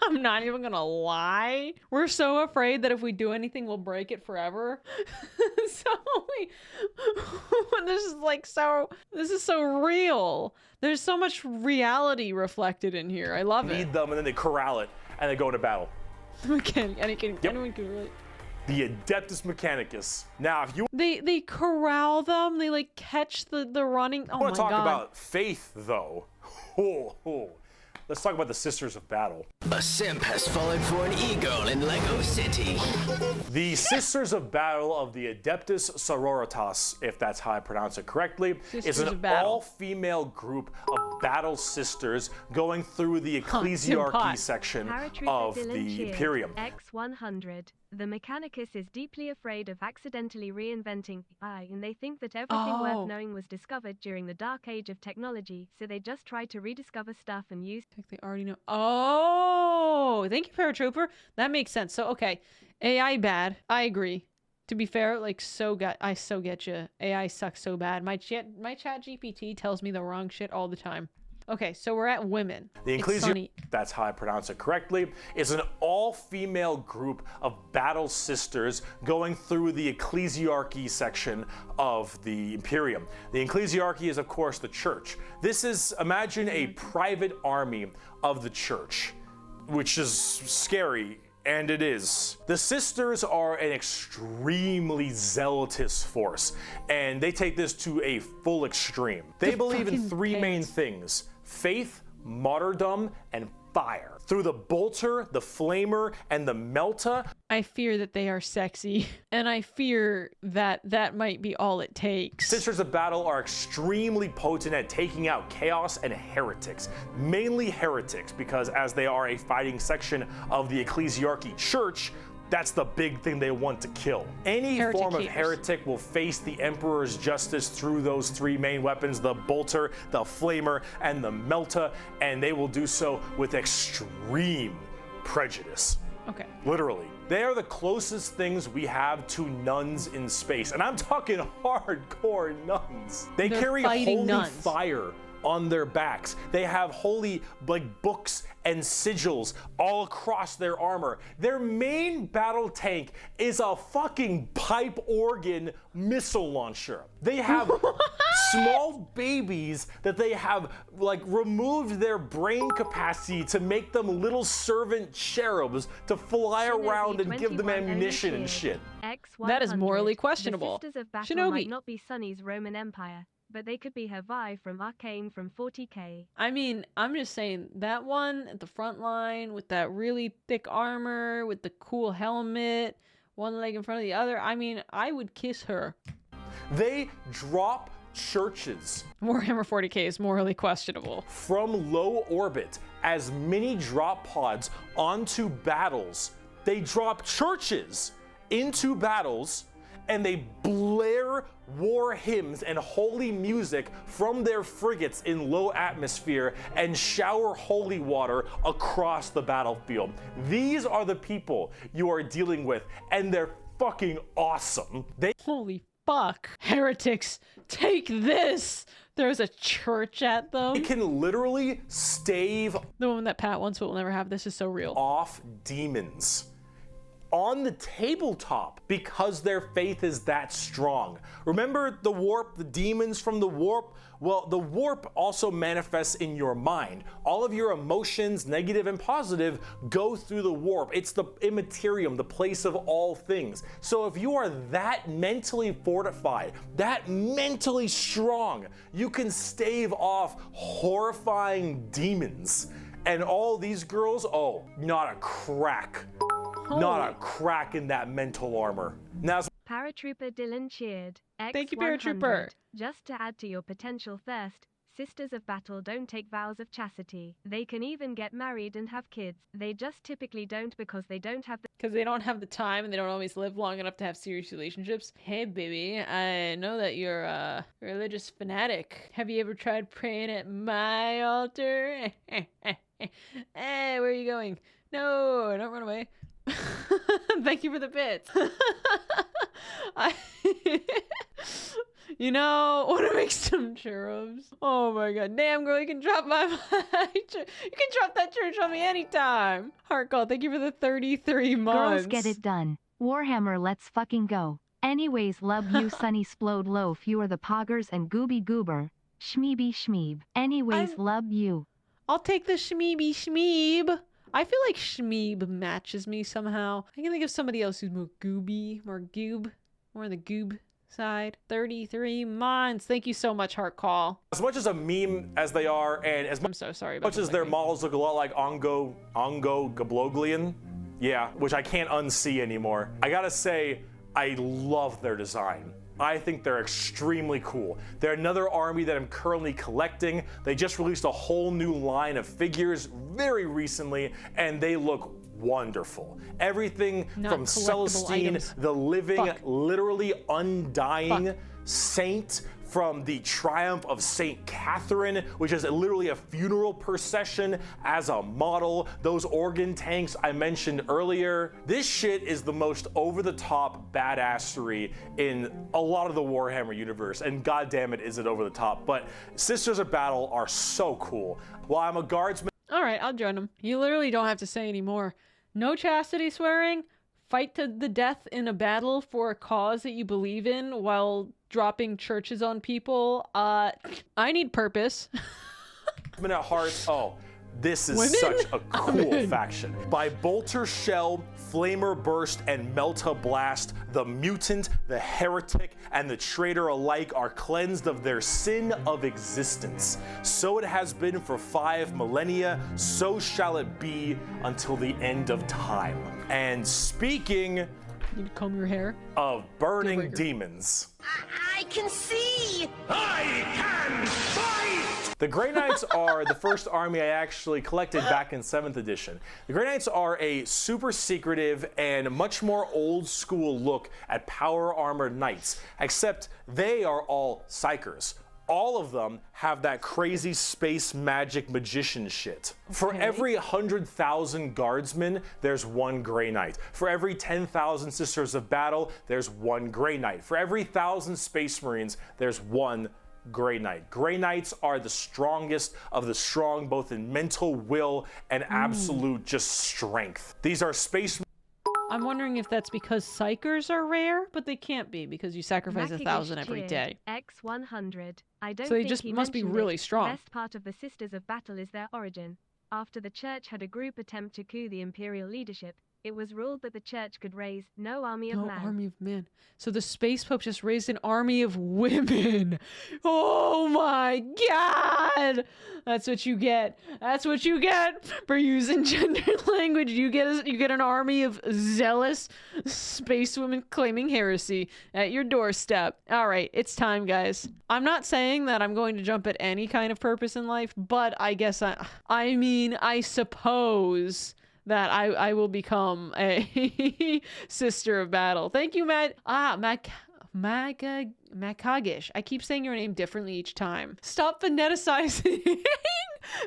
I'm not even gonna lie. We're so afraid that if we do anything, we'll break it forever. This is so real. There's so much reality reflected in here. I love it. Need them, and then they corral it, and they go into battle. Anyone can relate. The Adeptus Mechanicus. Now, if you They corral them, they like catch the running. Oh my god. I want to talk about faith, though. Let's talk about the Sisters of Battle. A simp has fallen for an e-girl in Lego City. The Sisters of Battle of the Adeptus Sororitas, if that's how I pronounce it correctly, is an all-female group of battle sisters going through the ecclesiarchy section of the Imperium. X100. The Mechanicus is deeply afraid of accidentally reinventing AI, and they think that everything worth knowing was discovered during the dark age of technology, so they just try to rediscover stuff and use. They already know. Oh, thank you, Paratrooper. That makes sense. So, okay, AI bad. I agree. To be fair, like, I so get you. AI sucks so bad. My chat GPT tells me the wrong shit all the time. Okay, so we're at women. The Ecclesiarchy, that's how I pronounce it correctly, is an all-female group of battle sisters going through the ecclesiarchy section of the Imperium. The ecclesiarchy is, of course, the church. This is, imagine a private army of the church, which is scary. And it is. The sisters are an extremely zealotous force, and they take this to a full extreme. They believe in three main things: faith, martyrdom, and fire. Through the bolter, the flamer, and the melta. I fear that they are sexy, and I fear that that might be all it takes. Sisters of Battle are extremely potent at taking out chaos and heretics. Mainly heretics, because as they are a fighting section of the ecclesiarchy church, that's the big thing they want to kill. Any form of heretic will face the Emperor's justice through those three main weapons: the bolter, the flamer, and the melta, and they will do so with extreme prejudice. Okay. Literally. They are the closest things we have to nuns in space, and I'm talking hardcore nuns. They're carry holy fire on their backs. They have holy books and sigils all across their armor. Their main battle tank is a fucking pipe organ missile launcher. They have small babies that they have removed their brain capacity to make them little servant cherubs to fly around and give them ammunition and shit. That is morally questionable. The Sisters of Battle might not be Sunny's Roman Empire, but they could be her Vi from Arcane from 40k. I mean, I'm just saying, that one at the front line with that really thick armor, with the cool helmet, one leg in front of the other, I mean, I would kiss her. They drop churches. Warhammer 40k is morally questionable. From low orbit as mini drop pods onto battles. They drop churches into battles, and they blare war hymns and holy music from their frigates in low atmosphere and shower holy water across the battlefield. These are the people you are dealing with, and they're fucking awesome. Holy fuck. Heretics, take this! There's a church at them. It can literally stave the one that Pat wants but will never have. This is so real. Off demons on the tabletop because their faith is that strong. Remember the warp, the demons from the warp? Well, the warp also manifests in your mind. All of your emotions, negative and positive, go through the warp. It's the immaterium, the place of all things. So if you are that mentally fortified, that mentally strong, you can stave off horrifying demons. And all these girls, oh, not a crack. Not a crack in that mental armor. Now, Paratrooper Dylan cheered. Thank you, Paratrooper. Just to add to your potential thirst, Sisters of Battle don't take vows of chastity. They can even get married and have kids. They just typically don't because they don't have the time and they don't always live long enough to have serious relationships. Hey, baby, I know that you're a religious fanatic. Have you ever tried praying at my altar? Hey, where are you going? No, don't run away. Thank you for the bits. You know, want to make some churros? Oh my god, damn girl, you can drop you can drop that church on me anytime. Heart call, thank you for the 33 months. Girls get it done. Warhammer, let's fucking go. Anyways, love you, Sunny Splode Loaf. You are the poggers and Gooby Goober. Shmeeby Shmeeb. Anyways, love you. I'll take the Shmeeby Shmeeb. I feel like Shmeeb matches me somehow. I can think of somebody else who's more gooby, more goob, more on the goob side. 33 months. Thank you so much, Heart Call. As much as a meme as they are, and as I'm so sorry about much as their models look a lot like Ongo Gabloglian, yeah, which I can't unsee anymore. I gotta say, I love their design. I think they're extremely cool. They're another army that I'm currently collecting. They just released a whole new line of figures very recently, and they look wonderful. Everything from Celestine, the living, literally undying saint, from the triumph of Saint Catherine, which is literally a funeral procession as a model, those organ tanks I mentioned earlier. This shit is the most over-the-top badassery in a lot of the Warhammer universe, and goddamn it is it over the top. But Sisters of Battle are so cool. While I'm a guardsman— all right, I'll join them. You literally don't have to say anymore. No chastity swearing, fight to the death in a battle for a cause that you believe in while dropping churches on people. I need purpose. at heart, oh, this is such a cool faction. By Bolter Shell, Flamer Burst, and Melta Blast, the mutant, the heretic, and the traitor alike are cleansed of their sin of existence. So it has been for 5 millennia, so shall it be until the end of time. And speaking— you need to comb your hair? Of burning demons. I can see! I can fight! The Grey Knights are the first army I actually collected back in 7th edition. The Grey Knights are a super secretive and much more old school look at power armored knights, except they are all psychers. All of them have that crazy space magic magician shit. For every 100,000 guardsmen, there's 1 Grey Knight. For every 10,000 Sisters of Battle, there's 1 Grey Knight. For every 1,000 Space Marines, there's 1 Grey Knight. Grey Knights are the strongest of the strong, both in mental will and absolute just strength. These are space— I'm wondering if that's because psychers are rare, but they can't be because you sacrifice 1,000 every day. X100. I don't so they think just he must be really strong. The best part of the Sisters of Battle is their origin. After the church had a group attempt to coup the imperial leadership, it was ruled that the church could raise no army of man. Army of men. So the Space Pope just raised an army of women. Oh my god! That's what you get. That's what you get for using gendered language. You get an army of zealous space women claiming heresy at your doorstep. All right, it's time, guys. I'm not saying that I'm going to jump at any kind of purpose in life, but I guess I suppose that I will become a Sister of Battle. Thank you, Matt. Makagish. I keep saying your name differently each time. Stop phoneticizing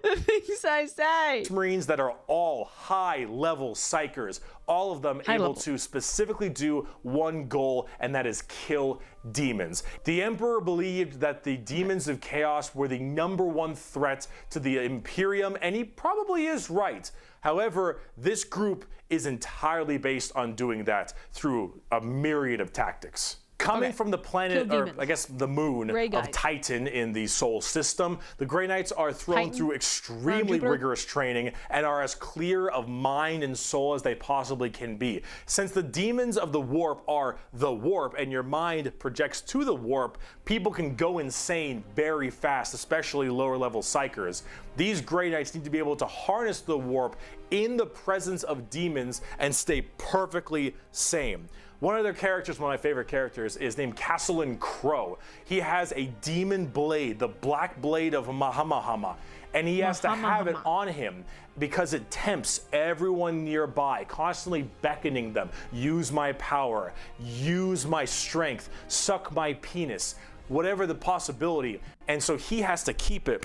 the things I say. Marines that are all high-level psychers, all of them able to specifically do one goal, and that is kill demons. The Emperor believed that the demons of chaos were the #1 threat to the Imperium, and he probably is right. However, this group is entirely based on doing that through a myriad of tactics. Coming from the planet, or I guess the moon of Titan in the Sol system, the Grey Knights are thrown through extremely rigorous training and are as clear of mind and soul as they possibly can be. Since the demons of the warp are the warp and your mind projects to the warp, people can go insane very fast, especially lower level psychers. These Grey Knights need to be able to harness the warp in the presence of demons and stay perfectly sane. One of their characters, one of my favorite characters, is named Castellan Crow. He has a demon blade, the black blade of Mahamahama, and he has to have it on him because it tempts everyone nearby, constantly beckoning them. Use my power, use my strength, suck my penis, whatever the possibility. And so he has to keep it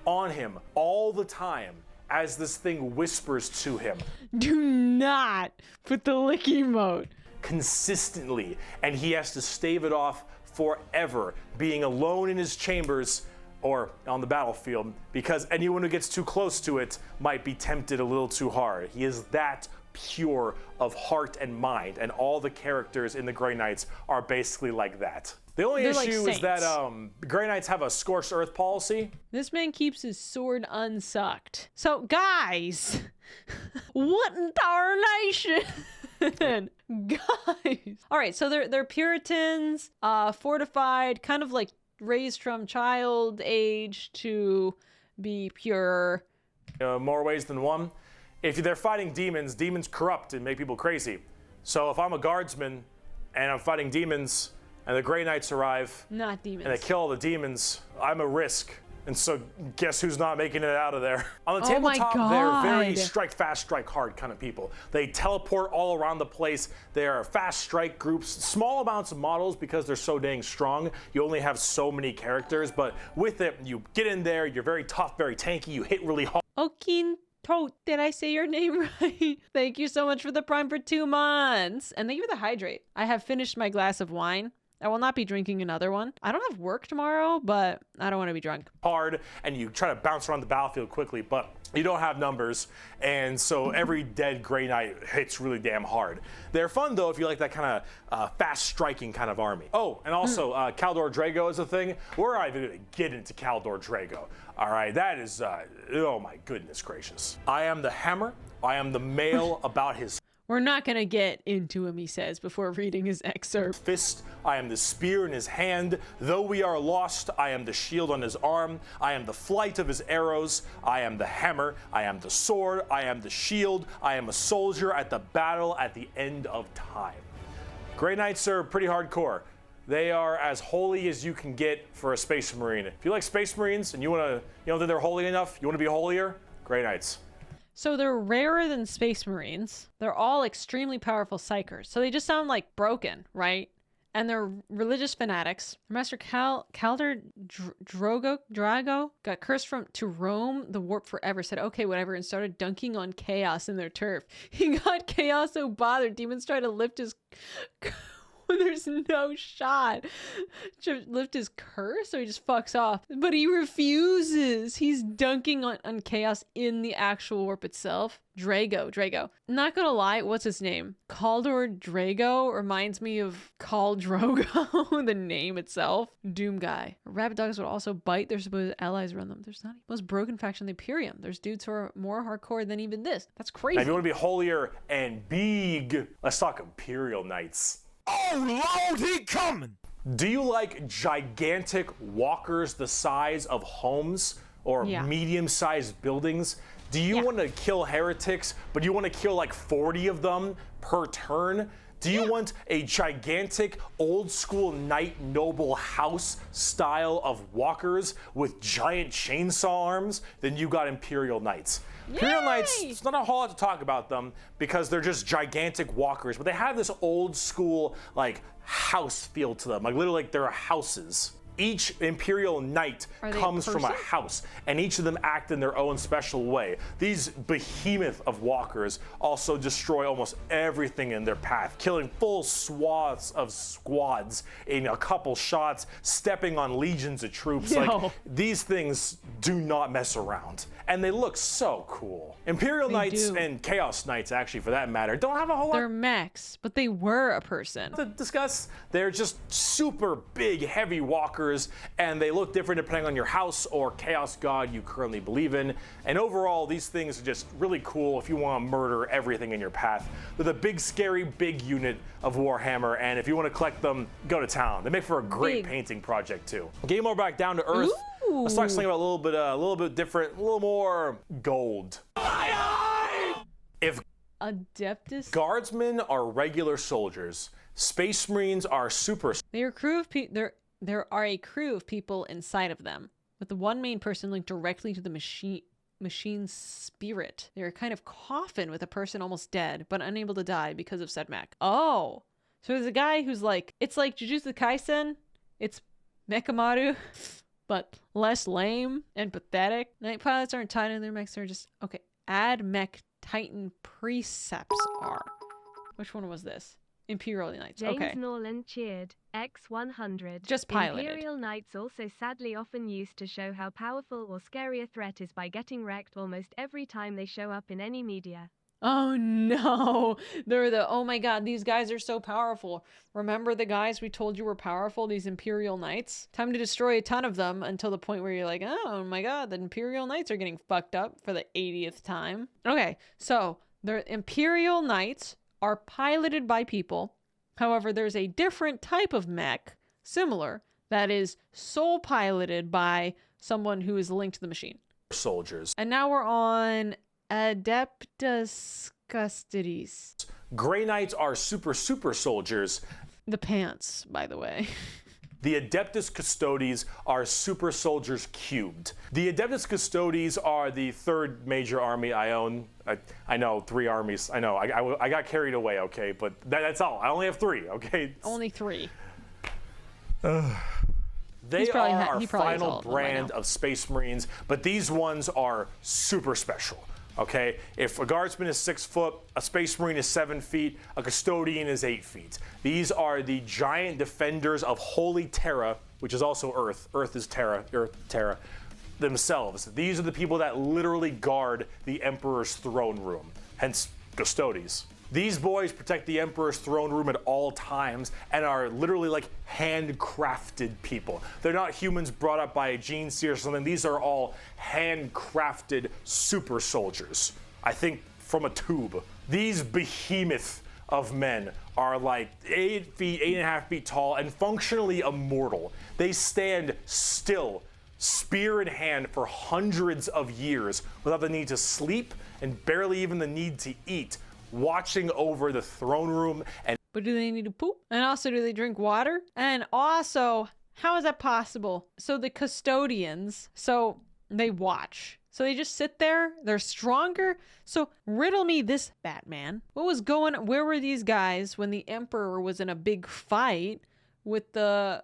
on him all the time as this thing whispers to him. Do not put the lick emote. Consistently, and he has to stave it off forever, being alone in his chambers or on the battlefield, because anyone who gets too close to it might be tempted a little too hard. He is that pure of heart and mind, and all the characters in the Grey Knights are basically like that. The only issue is that Grey Knights have a scorched earth policy. This man keeps his sword unsucked. So, guys, what in tarnation? Guys. All right, so they're Puritans, fortified, kind of like raised from child age to be pure. More ways than one. If they're fighting demons, demons corrupt and make people crazy. So if I'm a guardsman and I'm fighting demons and the Grey Knights arrive, not demons, and they kill all the demons, I'm a risk. And so guess who's not making it out of there? On the tabletop, they're very strike fast, strike hard kind of people. They teleport all around the place. They are fast strike groups, small amounts of models because they're so dang strong. You only have so many characters, but with it, you get in there, you're very tough, very tanky, you hit really hard. Okinto, did I say your name right? Thank you so much for the Prime for 2 months. And thank you for the hydrate. I have finished my glass of wine. I will not be drinking another one. I don't have work tomorrow, but I don't want to be drunk. Hard, and you try to bounce around the battlefield quickly, but you don't have numbers, and so every dead Grey Knight hits really damn hard. They're fun, though, if you like that kind of fast-striking kind of army. Oh, and also, Caldor Drago is a thing. We're not even going to get into Caldor Drago. All right, that is, oh my goodness gracious. I am the hammer. I am the male about his... We're not going to get into him, he says, before reading his excerpt. Fist, I am the spear in his hand. Though we are lost, I am the shield on his arm. I am the flight of his arrows. I am the hammer. I am the sword. I am the shield. I am a soldier at the battle at the end of time. Grey Knights are pretty hardcore. They are as holy as you can get for a Space Marine. If you like Space Marines and you want to, you know that they're holy enough, you want to be holier, Grey Knights. So they're rarer than Space Marines. They're all extremely powerful psychers. So they just sound like broken, right? And they're religious fanatics. Master Caldor Drago got cursed to roam the warp forever, said, okay, whatever, and started dunking on chaos in their turf. He got chaos so bothered, demons tried to lift his... There's no shot to lift his curse, so he just fucks off. But he refuses. He's dunking on chaos in the actual warp itself. Drago. Not gonna lie, what's his name? Caldor Drago reminds me of Khal Drogo, the name itself. Doom guy. Rabid dogs would also bite their supposed allies around them. There's not most broken faction in the Imperium. There's dudes who are more hardcore than even this. That's crazy. Now, if you want to be holier and big, let's talk Imperial Knights. Oh, Lord, he coming! Do you like gigantic walkers the size of homes or medium-sized buildings? Do you want to kill heretics, but you want to kill like 40 of them per turn? Do you want a gigantic old-school knight noble house style of walkers with giant chainsaw arms? Then you got Imperial Knights. Imperial Knights, it's not a whole lot to talk about them because they're just gigantic walkers, but they have this old school like house feel to them, like literally like they're houses. Each Imperial Knight comes from a house, and each of them act in their own special way. These behemoth of walkers also destroy almost everything in their path, killing full swaths of squads in a couple shots, stepping on legions of troops. Like, these things do not mess around, and they look so cool. Imperial Knights and Chaos Knights, actually, for that matter, don't have a whole lot. They're mechs, but they were a person. To discuss. They're just super big, heavy walkers, and they look different depending on your house or chaos god you currently believe in. And overall, these things are just really cool if you want to murder everything in your path. They're the big, scary, big unit of Warhammer, and if you want to collect them, go to town. They make for a great painting project too. Getting more back down to earth. Ooh. Let's talk something about a little bit different, a little more gold. If Adeptus. Guardsmen are regular soldiers. Space Marines are super. They are there are a crew of people inside of them, with the one main person linked directly to the machine's spirit. They're a kind of coffin with a person almost dead, but unable to die because of said mech. Oh, so there's a guy who's like, it's like Jujutsu Kaisen. It's Mechamaru, but less lame and pathetic. Night pilots aren't tied in their mechs. They're just, okay. Add mech Titan precepts are. Which one was this? Imperial Knights. James Okay. Norland cheered. X100. Just piloted. Imperial Knights also sadly often used to show how powerful or scary a threat is by getting wrecked almost every time they show up in any media. Oh no, they're the, oh my god, these guys are so powerful. Remember the guys we told you were powerful, these Imperial Knights? Time to destroy a ton of them until the point where you're like, oh my god, the Imperial Knights are getting fucked up for the 80th time. Okay, so the Imperial Knights are piloted by people. However, there's a different type of mech, similar, that is soul piloted by someone who is linked to the machine. Soldiers. And now we're on Adeptus Custodes. Grey Knights are super soldiers. The pants, by the way. The Adeptus Custodes are super soldiers cubed. The Adeptus Custodes are the third major army I own. I know, 3 armies. I know, I got carried away, okay? But that's all. I only have 3, okay? Only 3. They are our final brand of Space Marines, but these ones are super special. Okay, if a guardsman is 6 foot, a space marine is 7 feet, a custodian is 8 feet. These are the giant defenders of Holy Terra, which is also Earth. Earth is Terra, Terra themselves. These are the people that literally guard the Emperor's throne room, hence custodies. These boys protect the Emperor's throne room at all times and are literally like handcrafted people. They're not humans brought up by a gene seer or something. These are all handcrafted super soldiers. I think from a tube. These behemoth of men are like 8 feet, 8.5 feet tall and functionally immortal. They stand still, spear in hand for hundreds of years without the need to sleep and barely even the need to eat, watching over the throne room. And but do they need to poop? And also, do they drink water? And also, how is that possible? So the custodians, so they watch. So they just sit there, they're stronger. So riddle me this, Batman. What was going on? Where were these guys when the Emperor was in a big fight with the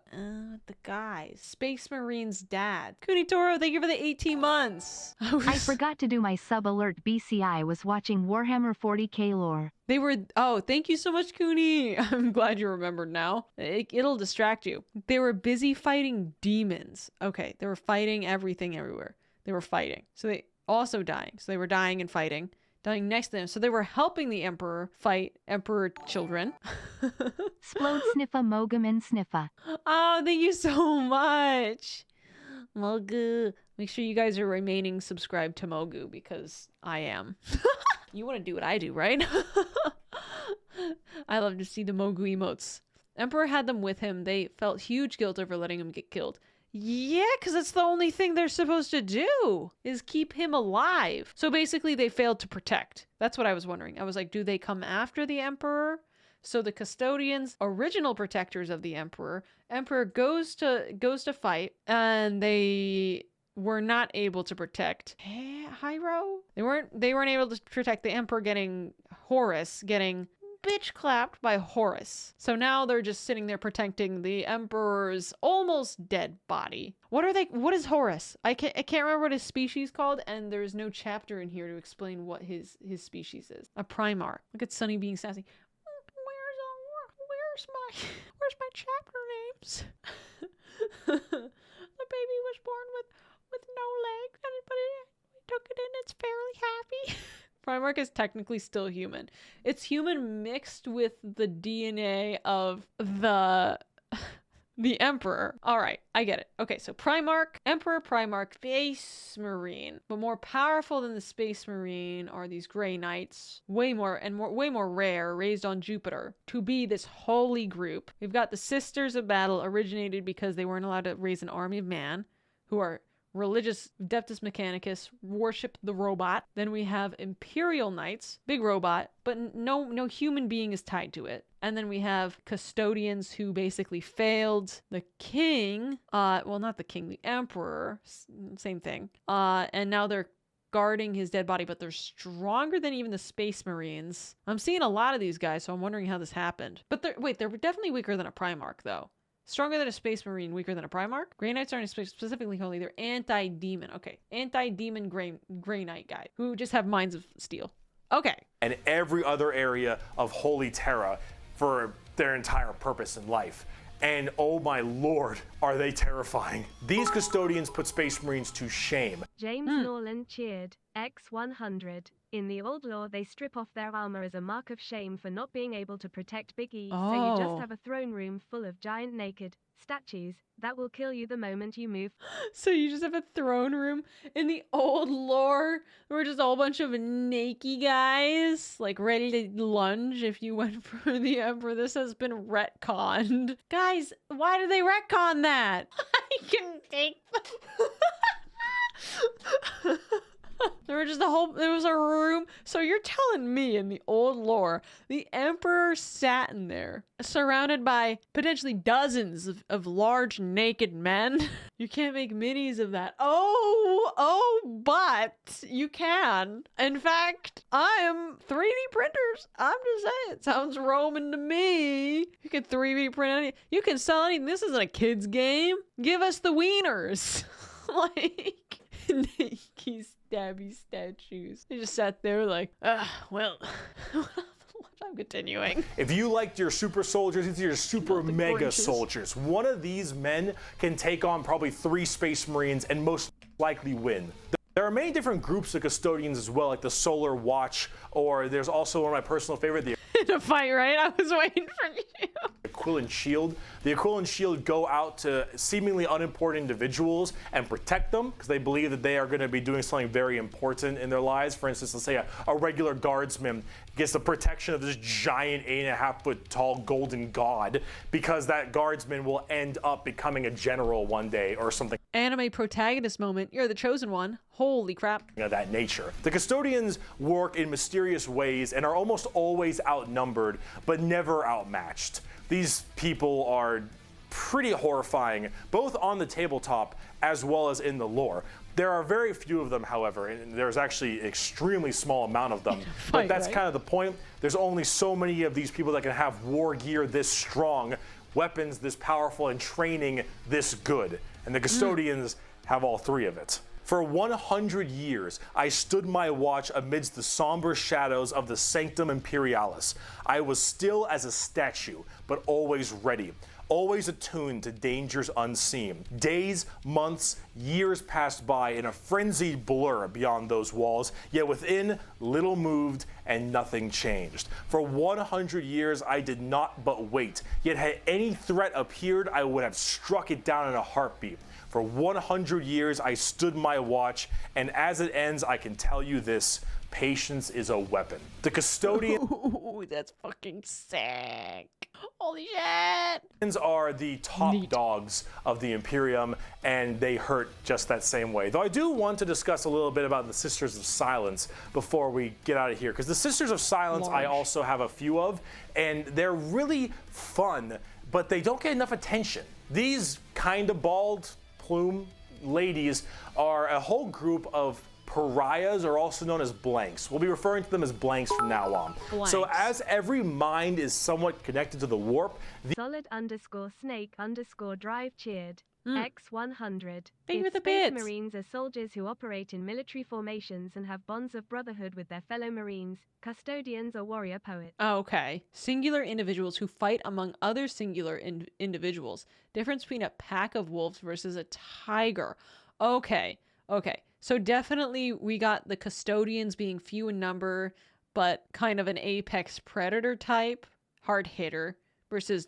guys? Space Marine's dad. Kunitoro, thank you for the 18 months. I forgot to do my sub alert. BCI was watching Warhammer 40k lore. They were, oh, thank you so much, Kuni. I'm glad you remembered now. It'll distract you. They were busy fighting demons. Okay, they were fighting everything everywhere. They were fighting. So they also dying. So they were dying and fighting. Dying next to them. So they were helping the Emperor fight Emperor children. Splode sniffa mogum and sniffa. Oh, thank you so much. Mogu. Make sure you guys are remaining subscribed to Mogu because I am. You want to do what I do, right? I love to see the Mogu emotes. Emperor had them with him. They felt huge guilt over letting him get killed. Yeah, because that's the only thing they're supposed to do, is keep him alive. So basically they failed to protect. That's what I was wondering. I was like, do they come after the Emperor? So the custodians, original protectors of the Emperor goes to fight, and they were not able to protect Hyro. They weren't able to protect the Emperor getting bitch clapped by Horus. So now they're just sitting there protecting the Emperor's almost dead body. What is Horus? I can't remember what his species called, and there's no chapter in here to explain what his species is. A Primarch. Look at Sunny being sassy. Where's my chapter names? The baby was born with no legs, but we took it in. It's fairly happy. Primarch is technically still human. It's human mixed with the DNA of the Emperor. All right, I get it. Okay, so Emperor Primarch, Space Marine. But more powerful than the Space Marine are these Grey Knights. Way more rare, raised on Jupiter, to be this holy group. We've got the Sisters of Battle, originated because they weren't allowed to raise an army of man, who are religious Adeptus Mechanicus worship the robot. Then we have Imperial Knights, big robot, but no human being is tied to it. And then we have custodians who basically failed the king, well, not the king, the emperor, same thing. And now they're guarding his dead body, but they're stronger than even the Space Marines. I'm seeing a lot of these guys, so I'm wondering how this happened. But they're definitely weaker than a Primarch, though. Stronger than a Space Marine, weaker than a Primarch. Grey Knights aren't specifically holy. They're anti-demon. Okay. Anti-demon Grey Knight guy who just have minds of steel. Okay. And every other area of Holy Terra for their entire purpose in life. And oh my lord, are they terrifying. These custodians put Space Marines to shame. James Norland cheered, X100. In the old law, they strip off their armor as a mark of shame for not being able to protect Biggie, so you just have a throne room full of giant naked statues that will kill you the moment you move. So you just have a throne room in the old lore. We're just a whole bunch of naked guys, like ready to lunge if you went for the Emperor. This has been retconned. Guys, why did they retcon that? I can take them. There was a room. So you're telling me in the old lore, the Emperor sat in there, surrounded by potentially dozens of large naked men? You can't make minis of that. But you can. In fact, I'm 3D printers. I'm just saying, it sounds Roman to me. You can 3D print anything. You can sell anything. This isn't a kid's game. Give us the wieners. Like, naked stabby statues. They just sat there like, well, I'm continuing. If you liked your super soldiers, these are your super mega soldiers. One of these men can take on probably 3 Space Marines and most likely win. There are many different groups of custodians as well, like the Solar Watch, or there's also one of my personal favorite, the to fight, right? I was waiting for you. Aquilian Shield. The Aquilian Shield go out to seemingly unimportant individuals and protect them because they believe that they are going to be doing something very important in their lives. For instance, let's say a regular guardsman gets the protection of this giant 8.5-foot tall golden god because that guardsman will end up becoming a general one day or something. Anime protagonist moment. You're the chosen one. Holy crap. Of that nature. The custodians work in mysterious ways and are almost always outnumbered, but never outmatched. These people are pretty horrifying, both on the tabletop as well as in the lore. There are very few of them, however, and there's actually an extremely small amount of them. But that's kind of the point. There's only so many of these people that can have war gear this strong, weapons this powerful, and training this good. And the custodians have all 3 of it. For 100 years, I stood my watch amidst the somber shadows of the Sanctum Imperialis. I was still as a statue, but always ready, always attuned to dangers unseen. Days, months, years passed by in a frenzied blur beyond those walls, yet within, little moved and nothing changed. For 100 years, I did not but wait, yet had any threat appeared, I would have struck it down in a heartbeat. For 100 years, I stood my watch, and as it ends, I can tell you this: patience is a weapon. The custodians Ooh, that's fucking sick. Holy shit. Are the top dogs of the Imperium, and they hurt just that same way. Though I do want to discuss a little bit about the Sisters of Silence before we get out of here, because the Sisters of Silence I also have a few of, and they're really fun, but they don't get enough attention. These kind of bald plume ladies are a whole group of pariahs, or also known as blanks. We'll be referring to them as blanks from now on. Blanks. So as every mind is somewhat connected to the warp, Solid_snake_drive cheered. X100. Thank you for the Space bits. Marines are soldiers who operate in military formations and have bonds of brotherhood with their fellow Marines. Custodians are warrior poets. Okay. Singular individuals who fight among other singular individuals. Difference between a pack of wolves versus a tiger. Okay. So definitely we got the custodians being few in number, but kind of an apex predator type, hard hitter, versus,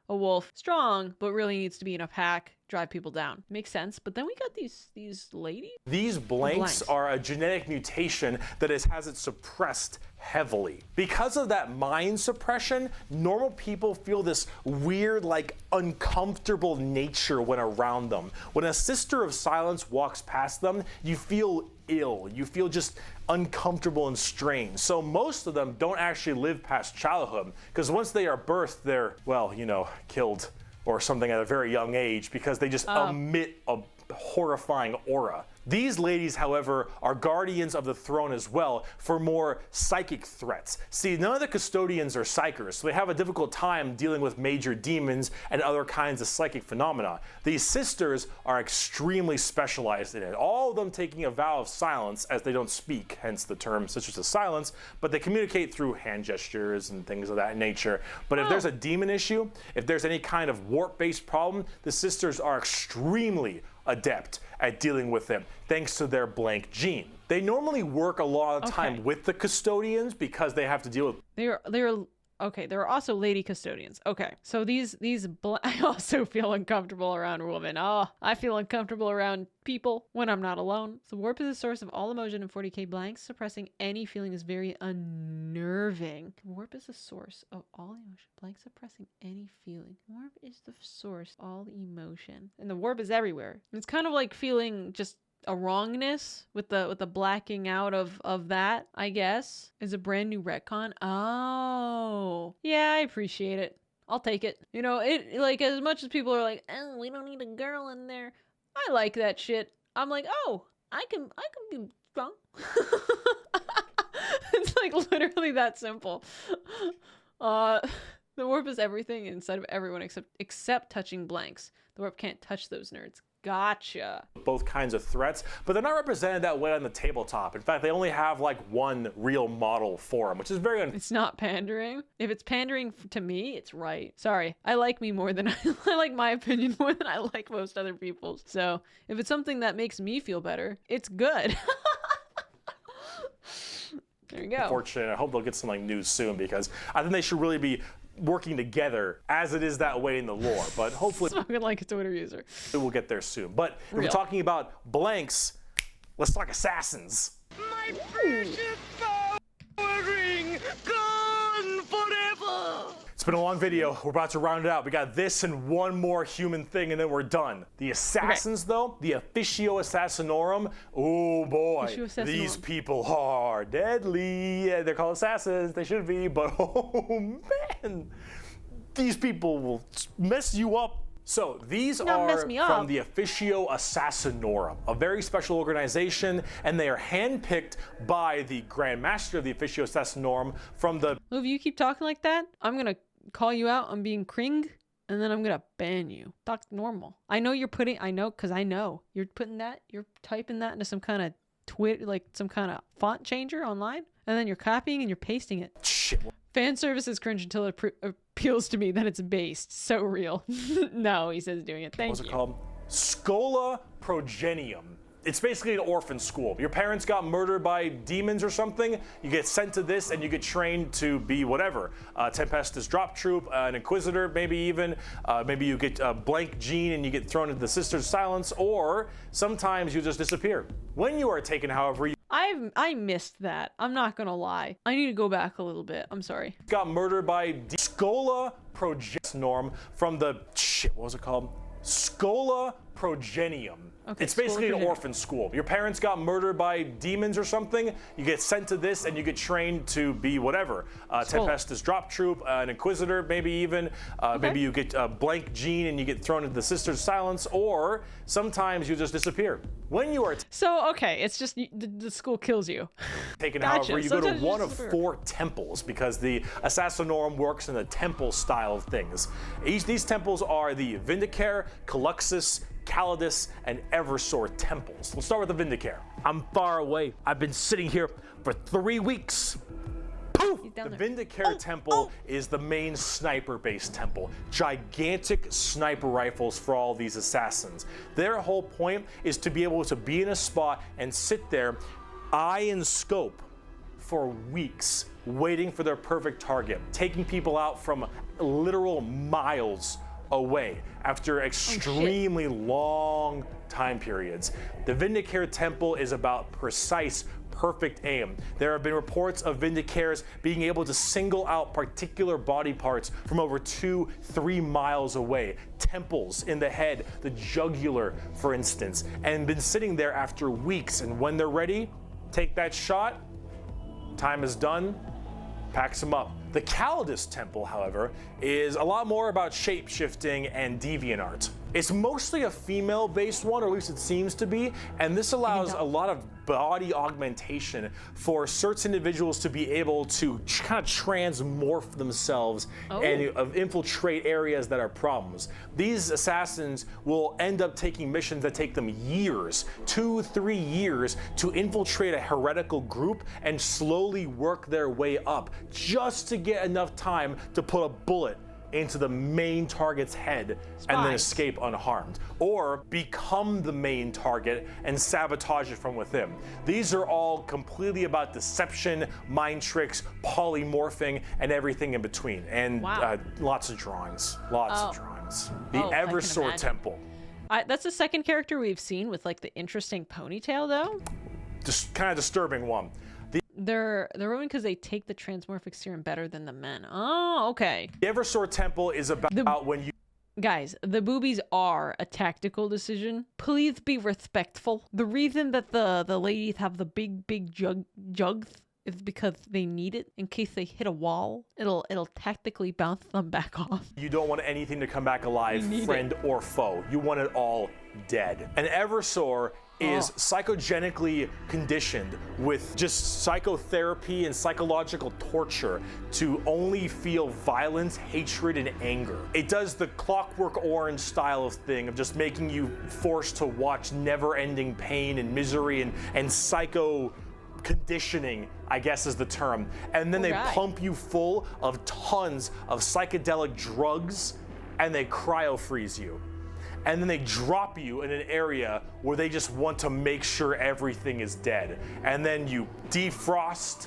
a wolf, strong, but really needs to be in a pack, drive people down. Makes sense. But then we got these ladies. These blanks are a genetic mutation that has it suppressed heavily. Because of that mind suppression, normal people feel this weird, like, uncomfortable nature when around them. When a Sister of Silence walks past them, you feel ill. You feel just uncomfortable and strange. So most of them don't actually live past childhood, because once they are birthed, they're, well, you know, killed or something at a very young age because they just emit a horrifying aura. These ladies, however, are guardians of the throne as well for more psychic threats. See, none of the custodians are psychers, so they have a difficult time dealing with major demons and other kinds of psychic phenomena. These sisters are extremely specialized in it, all of them taking a vow of silence as they don't speak, hence the term Sisters of Silence, but they communicate through hand gestures and things of that nature. But if there's a demon issue, if there's any kind of warp-based problem, the sisters are extremely adept at dealing with them, thanks to their blank gene. They normally work a lot of time with the custodians because they have to deal with. They're okay. There are also lady custodians. Okay, so I also feel uncomfortable around women. Oh, I feel uncomfortable around people when I'm not alone. So warp is the source of all emotion in 40k blanks. Suppressing any feeling is very unnerving. Warp is the source of all emotion. Blank suppressing any feeling. Warp is the source of all emotion, and the warp is everywhere. It's kind of like feeling just a wrongness with the blacking out of that, I guess, is a brand new retcon. Oh, yeah, I appreciate it. I'll take it. You know, it, like, as much as people are like, oh, we don't need a girl in there, I like that shit. I'm like, oh, I can be strong. It's like literally that simple. The warp is everything inside of everyone except touching blanks. The warp can't touch those nerds. Gotcha. Both kinds of threats, but they're not represented that way on the tabletop. In fact, they only have like one real model for them, which is very It's not pandering. If it's pandering to me, it's right. Sorry. I like me more than I like my opinion more than I like most other people's. So if it's something that makes me feel better, it's good. There you go. Unfortunate. I hope they'll get some like news soon, because I think they should really be working together as it is that way in the lore, but hopefully smoking like a Twitter user. We'll get there soon. But if we're talking about blanks, let's talk assassins. My precious power ring gone forever. It's been a long video. We're about to round it out. We got this and one more human thing, and then we're done. The assassins, though, the Officio Assassinorum, oh boy, these people are deadly. Yeah, they're called assassins. They should be, but oh man, these people will mess you up. So these are from the Officio Assassinorum, a very special organization, and they are handpicked by the Grand Master of the Officio Assassinorum from the... If you keep talking like that, I'm going to call you out on being cring, and then I'm going to ban you. Talk normal. I know you're putting... I know, because I know. You're putting that, you're typing that into some kind of like some kind of font changer online, and then you're copying and you're pasting it. Shit. Fan service is cringe until it appeals to me that it's based. So real. No, he says doing it. Thank you. What's it called? Scola Progenium. It's basically an orphan school. Your parents got murdered by demons or something. You get sent to this and you get trained to be whatever. Tempestus Drop Troop, an Inquisitor, maybe even. Maybe you get a blank gene and you get thrown into the Sisters of Silence, or sometimes you just disappear. When you are taken, however, you I missed that. I'm not gonna lie. I need to go back a little bit. I'm sorry. got murdered by Scola Progenium from the what was it called? Scola Progenium. Okay, it's basically an orphan school. Your parents got murdered by demons or something. You get sent to this and you get trained to be whatever. Tempestus Drop Troop, an Inquisitor, maybe even. Maybe you get a blank gene and you get thrown into the Sisters of Silence, or sometimes you just disappear. When you are so, okay, it's just the school kills you. Taken, however, you go to one of 4 temples, because the Assassinorum works in the temple style of things. These temples are the Vindicare, Caluxus, Calidus, and Eversor temples. Let's start with the Vindicare. I'm far away. I've been sitting here for 3 weeks. Poof! The Vindicare temple is the main sniper-based temple. Gigantic sniper rifles for all these assassins. Their whole point is to be able to be in a spot and sit there, eye and scope, for weeks, waiting for their perfect target, taking people out from literal miles away after extremely long time periods. The Vindicare Temple is about precise, perfect aim. There have been reports of Vindicares being able to single out particular body parts from over 2-3 miles away. Temples in the head, the jugular, for instance, and been sitting there after weeks. And when they're ready, take that shot, time is done, packs them up. The Calidus Temple, however, is a lot more about shape-shifting and deviant art. It's mostly a female-based one, or at least it seems to be, and this allows a lot of body augmentation for certain individuals to be able to kind of transmorph themselves and infiltrate areas that are problems. These assassins will end up taking missions that take them years, 2-3 years, to infiltrate a heretical group and slowly work their way up just to get enough time to put a bullet into the main target's head and then escape unharmed, or become the main target and sabotage it from within. These are all completely about deception, mind tricks, polymorphing, and everything in between. And lots of drawings, of drawings. The Eversor Temple. That's the second character we've seen with like the interesting ponytail, though. Just kind of disturbing one. They're women because they take the transmorphic serum better than the men. Oh, okay. The Eversor Temple is about when you... Guys, the boobies are a tactical decision. Please be respectful. The reason that the ladies have the big jugs is because they need it in case they hit a wall. It'll tactically bounce them back off. You don't want anything to come back alive, friend or foe. You want it all dead. An Eversor is psychogenically conditioned with just psychotherapy and psychological torture to only feel violence, hatred, and anger. It does the Clockwork Orange style of thing of just making you forced to watch never-ending pain and misery and psycho conditioning, I guess is the term. And then they pump you full of tons of psychedelic drugs and they cryo-freeze you. And then they drop you in an area where they just want to make sure everything is dead. And then you defrost,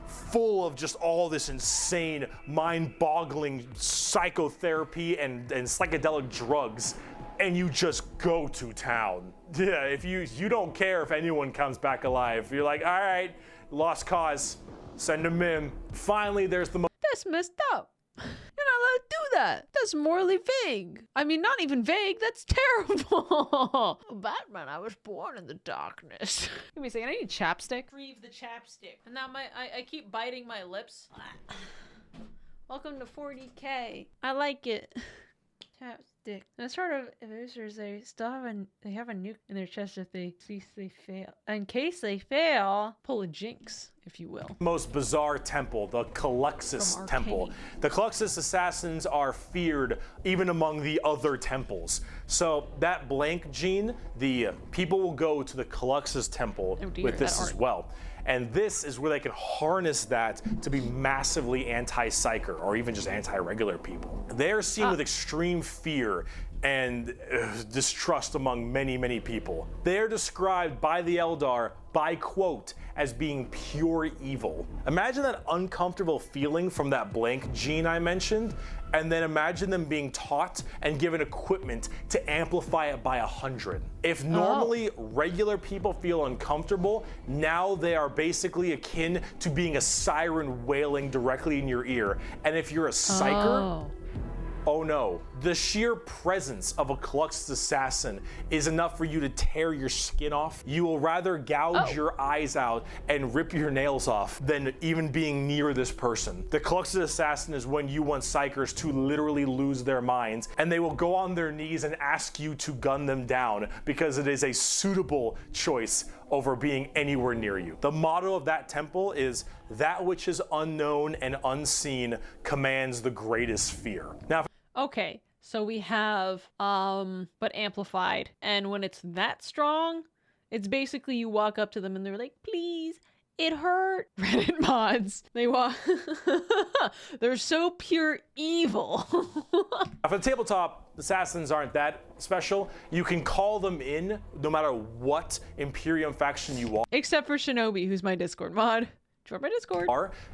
full of just all this insane, mind-boggling psychotherapy and psychedelic drugs, and you just go to town. Yeah, if you don't care if anyone comes back alive. You're like, all right, lost cause, send them in. Finally, there's the... That's messed up. You're not allowed to do that. That's morally vague. I mean, not even vague. That's terrible. Batman, I was born in the darkness. Give me a second. I need chapstick. Retrieve the chapstick. And now I keep biting my lips. Welcome to 40k. I like it. Chapstick. As sort of abusers, they still have a nuke in their chest if they fail. In case they fail, pull a jinx, if you will. Most bizarre temple, the Caluxus Temple. The Caluxus assassins are feared even among the other temples. So that blank gene, the people will go to the Caluxus Temple with this as well. And this is where they can harness that to be massively anti-psyker or even just anti-regular people. They're seen with extreme fear and distrust among many, many people. They're described by the Eldar, by quote, as being pure evil. Imagine that uncomfortable feeling from that blank gene I mentioned, and then imagine them being taught and given equipment to amplify it by 100. If normally regular people feel uncomfortable, now they are basically akin to being a siren wailing directly in your ear. And if you're a psyker, oh no, the sheer presence of a Caluxus assassin is enough for you to tear your skin off. You will rather gouge your eyes out and rip your nails off than even being near this person. The Caluxus assassin is when you want psychers to literally lose their minds, and they will go on their knees and ask you to gun them down because it is a suitable choice over being anywhere near you. The motto of that temple is, that which is unknown and unseen commands the greatest fear. Now, okay, so we have, but amplified. And when it's that strong, it's basically you walk up to them and they're like, please, it hurt. Reddit mods. They walk, they're so pure evil. For the tabletop, assassins aren't that special. You can call them in no matter what Imperium faction you are. Except for Shinobi, who's my Discord mod. Join my Discord.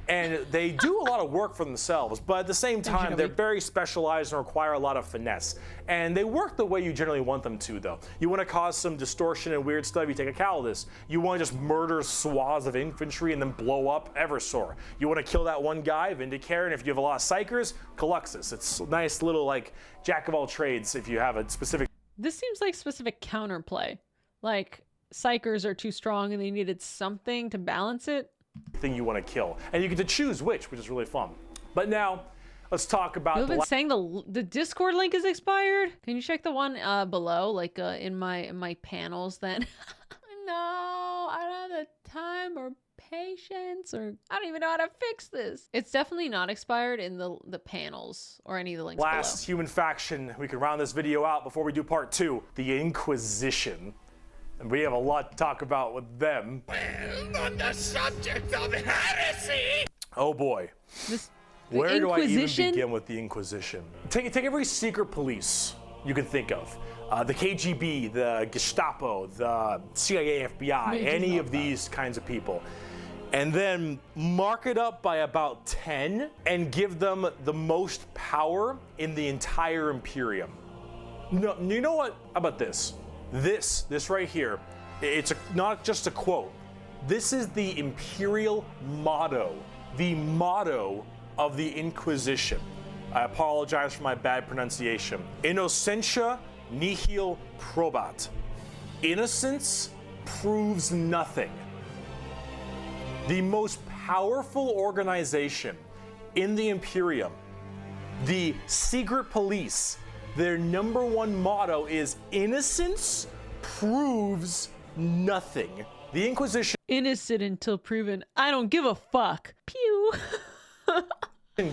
And they do a lot of work for themselves, but at the same time, they're very specialized and require a lot of finesse. And they work the way you generally want them to, though. You want to cause some distortion and weird stuff, you take a Calidus. You want to just murder swaths of infantry and then blow up Eversor. You want to kill that one guy, Vindicare, and if you have a lot of Psychers, Caluxus. It's a nice little, like, jack of all trades if you have a specific... This seems like specific counterplay. Like, Psychers are too strong and they needed something to balance it. Thing you want to kill, and you get to choose which is really fun. But now let's talk about You've been saying the Discord link is expired. Can you check the one below, like in my panels then? No, I don't have the time or patience, or I don't even know how to fix this. It's definitely not expired in the panels or any of the links last below. Human faction. We can round this video out before we do part 2, the Inquisition. And we have a lot to talk about with them. Well, on the subject of heresy! Oh boy. Where do I even begin with the Inquisition? Take every secret police you can think of. The KGB, the Gestapo, the CIA, FBI, any of these kinds of people. And then mark it up by about 10 and give them the most power in the entire Imperium. No, you know what? How about this? This right here, it's not just a quote. This is the imperial motto, the motto of the Inquisition. I apologize for my bad pronunciation. Innocentia nihil probat. Innocence proves nothing. The most powerful organization in the Imperium, the secret police, their #1 motto is innocence proves nothing. The Inquisition Innocent until proven. I don't give a fuck. Pew.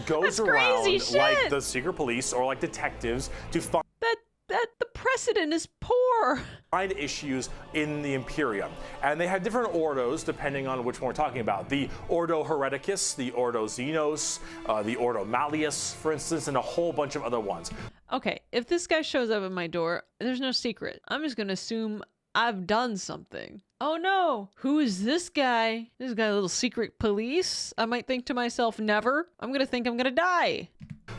goes around like the secret police or like detectives to find that the precedent is poor. Find issues in the Imperium. And they have different ordos depending on which one we're talking about. The Ordo Hereticus, the Ordo Xenos, the Ordo Malleus, for instance, and a whole bunch of other ones. Okay, if this guy shows up at my door, there's no secret. I'm just gonna assume I've done something. Oh no, who is this guy? This guy a little secret police? I might think to myself, never. I'm gonna think I'm gonna die.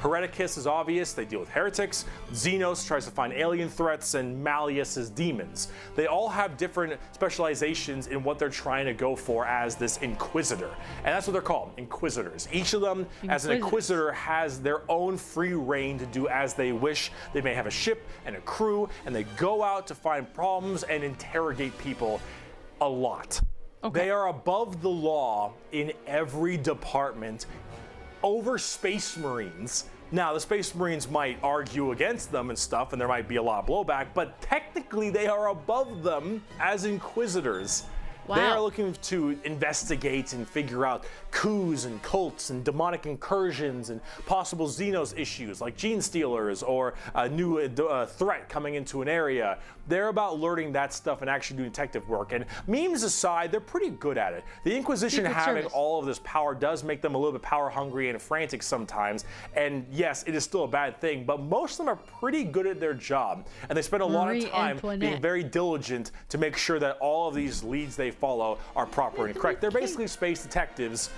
Hereticus is obvious, they deal with heretics. Xenos tries to find alien threats, and Malleus is demons. They all have different specializations in what they're trying to go for as this Inquisitor. And that's what they're called, Inquisitors. Each of them, as an Inquisitor, has their own free reign to do as they wish. They may have a ship and a crew, and they go out to find problems and interrogate people a lot. Okay. They are above the law in every department over Space Marines. Now, the Space Marines might argue against them and stuff, and there might be a lot of blowback, but technically they are above them as Inquisitors. Wow. They are looking to investigate and figure out coups and cults and demonic incursions and possible Xenos issues like gene stealers or a new threat coming into an area. They're about learning that stuff and actually doing detective work. And memes aside, they're pretty good at it. The Inquisition having all of this power does make them a little bit power hungry and frantic sometimes. And yes, it is still a bad thing, but most of them are pretty good at their job. And they spend a lot of time being very diligent to make sure that all of these leads they follow are proper and correct. They're basically space detectives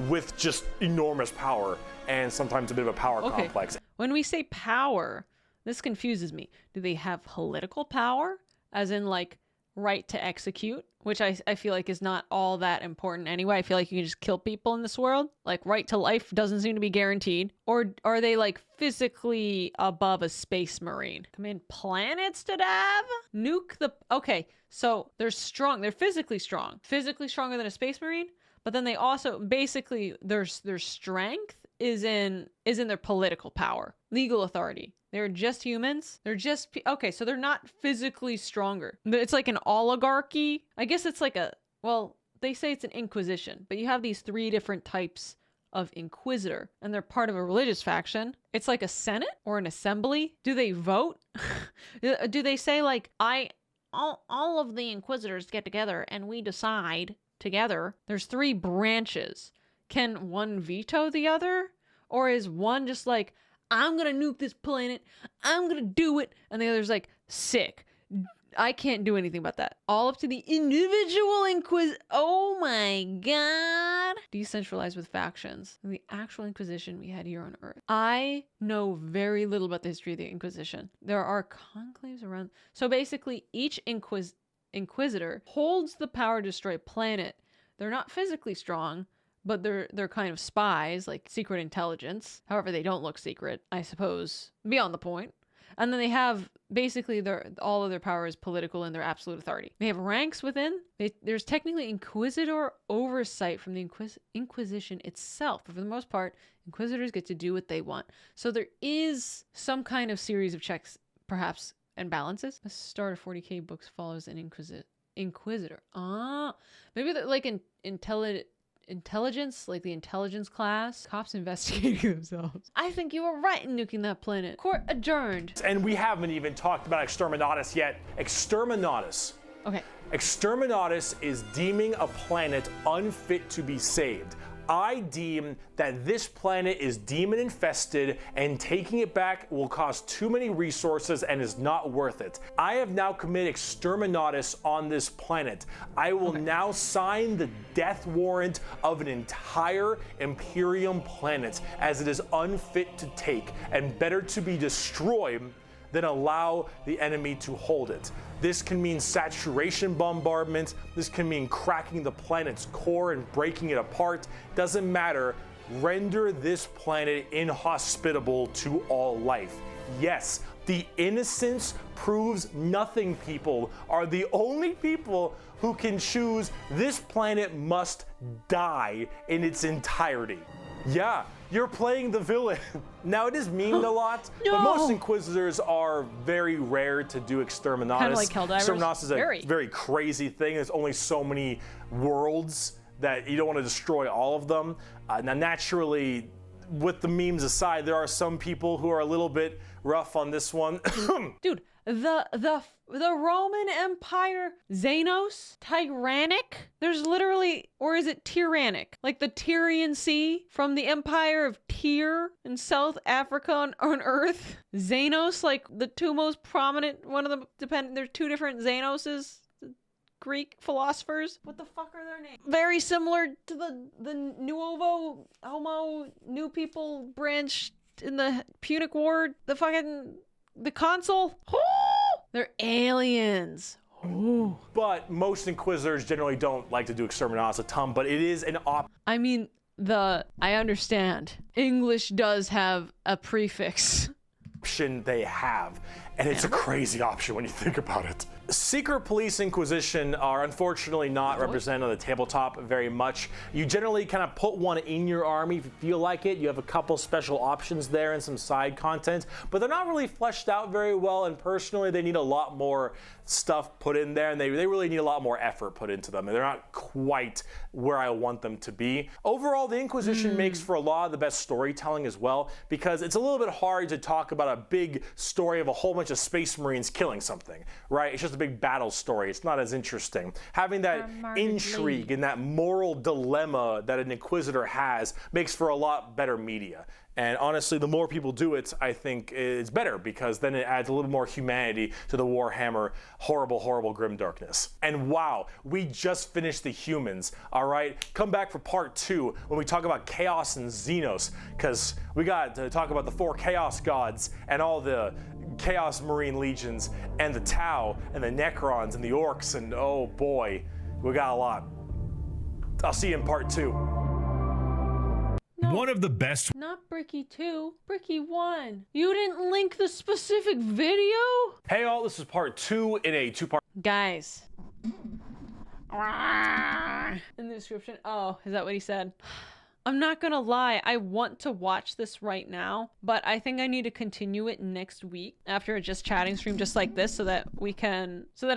with just enormous power and sometimes a bit of a power complex. When we say power, this confuses me. Do they have political power, as in like right to execute, which I feel like is not all that important anyway. I feel like you can just kill people in this world. Like right to life doesn't seem to be guaranteed. Or are they like physically above a space marine? Command planets to have? Nuke the... Okay, so they're strong. They're physically strong. Physically stronger than a space marine. But then they also, basically, their strength is in their political power, legal authority. They're just humans. They're just, okay, so they're not physically stronger. It's like an oligarchy. I guess it's like well, they say it's an inquisition, but you have these 3 different types of inquisitor, and they're part of a religious faction. It's like a senate or an assembly. Do they vote? Do they say like, all of the inquisitors get together and we decide together? There's 3 branches. Can one veto the other? Or is one just like, I'm gonna nuke this planet, I'm gonna do it, and the other's like, sick, I can't do anything about that. All up to the individual oh my god. Decentralized with factions. The actual Inquisition we had here on Earth. I know very little about the history of the Inquisition. There are conclaves around. So basically, each Inquisitor holds the power to destroy a planet. They're not physically strong, but they're kind of spies, like secret intelligence. However, they don't look secret, I suppose, beyond the point. And then they have, basically, all of their power is political and their absolute authority. They have ranks within. There's technically Inquisitor oversight from the Inquisition itself. But for the most part, Inquisitors get to do what they want. So there is some kind of series of checks, perhaps, and balances. The start of 40k books follows an Inquisitor. Maybe they're like an intelligence, like the intelligence class. Cops investigating themselves. I think you were right in nuking that planet. Court adjourned. And we haven't even talked about Exterminatus yet. Exterminatus. Okay. Exterminatus is deeming a planet unfit to be saved. I deem that this planet is demon infested and taking it back will cost too many resources and is not worth it. I have now committed Exterminatus on this planet. I will now sign the death warrant of an entire Imperium planet as it is unfit to take and better to be destroyed than allow the enemy to hold it. This can mean saturation bombardment. This can mean cracking the planet's core and breaking it apart. Doesn't matter. Render this planet inhospitable to all life. Yes, the innocents proves nothing people are the only people who can choose this planet must die in its entirety. Yeah, you're playing the villain. Now, it is memed a lot, but most Inquisitors are very rare to do Exterminatus. Kind of like Helldivers. Exterminatus is a very crazy thing. There's only so many worlds that you don't want to destroy all of them. Now, naturally, with the memes aside, there are some people who are a little bit rough on this one. Dude, the Roman Empire, Xenos, tyrannic. There's literally, or is it tyrannic? Like the Tyrian Sea from the Empire of Tyr in South Africa on Earth. Xenos, like the two most prominent. One of them there's two different Xenoses. Greek philosophers. What the fuck are their names? Very similar to the Nuovo Homo New People branch in the Punic War. The consul. They're aliens. But most Inquisitors generally don't like to do Exterminatus a ton, but it is an I mean, I understand. English does have a prefix. Option they have, and it's a crazy option when you think about it. Secret Police Inquisition are unfortunately not represented on the tabletop very much. You generally kind of put one in your army if you feel like it. You have a couple special options there and some side content, but they're not really fleshed out very well, and personally they need a lot more stuff put in there, and they really need a lot more effort put into them, and they're not quite where I want them to be. Overall, the Inquisition makes for a lot of the best storytelling as well, because it's a little bit hard to talk about a big story of a whole bunch of Space Marines killing something, right? It's just a big battle story. It's not as interesting. Having that intrigue and that moral dilemma that an Inquisitor has makes for a lot better media. And honestly, the more people do it, I think it's better, because then it adds a little more humanity to the Warhammer horrible, horrible grim darkness. And wow, we just finished the humans, all right? Come back for part 2 when we talk about Chaos and Xenos, because we got to talk about the 4 Chaos Gods and all the Chaos Marine Legions and the Tau and the Necrons and the Orcs, and oh boy, we got a lot. I'll see you in part 2. One of the best. Not Bricky 2, Bricky 1. You didn't link the specific video? Hey all, this is part 2 in a 2-part. Guys. In the description. Oh, is that what he said? I'm not gonna lie, I want to watch this right now, but I think I need to continue it next week after a just chatting stream just like this, so that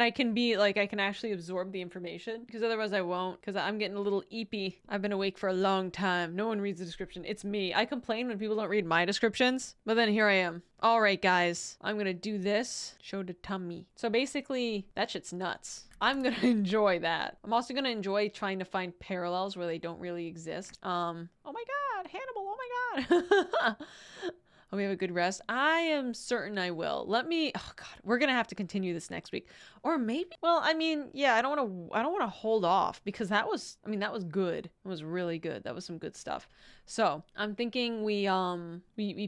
I can be like, I can actually absorb the information, because otherwise I won't, because I'm getting a little eepy. I've been awake for a long time. No one reads the description. It's me. I complain when people don't read my descriptions, but then here I am. All right, guys, I'm gonna do this. Show the tummy. So basically, that shit's nuts. I'm gonna enjoy that. I'm also gonna enjoy trying to find parallels where they don't really exist. Oh my god, Hannibal, oh my god. Hope you have a good rest. I am certain I will. Oh God, we're gonna have to continue this next week, or maybe. Well, I mean, yeah, I don't want to hold off because that was good. It was really good. That was some good stuff. So I'm thinking we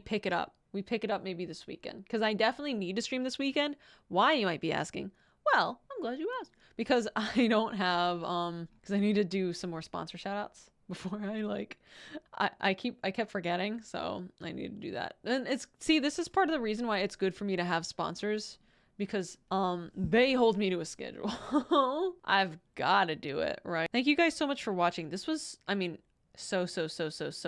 pick it up. We pick it up maybe this weekend because I definitely need to stream this weekend. Why, you might be asking? Well, I'm glad you asked because I don't have because I need to do some more sponsor shout outs before I kept forgetting, so I need to do that. And this is part of the reason why it's good for me to have sponsors, because they hold me to a schedule. I've got to do it, right? Thank you guys so much for watching. This was, I mean, so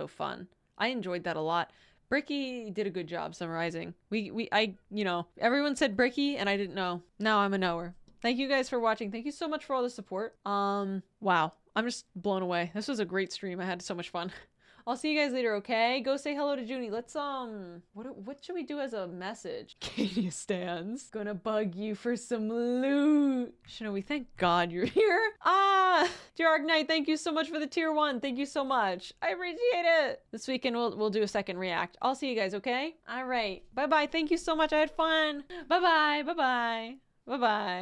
fun. I enjoyed that a lot. Bricky did a good job summarizing. Everyone said Bricky and I didn't know. Now I'm a knower. Thank you guys for watching. Thank you so much for all the support. Wow. I'm just blown away. This was a great stream. I had so much fun. I'll see you guys later, okay? Go say hello to Junie. Let's, what should we do as a message? Katie stands. Gonna bug you for some loot. Shinobi, thank God you're here. Dark Knight, thank you so much for the tier 1. Thank you so much. I appreciate it. This weekend we'll do a second react. I'll see you guys, okay? All right. Bye-bye. Thank you so much. I had fun. Bye-bye. Bye-bye. Bye-bye.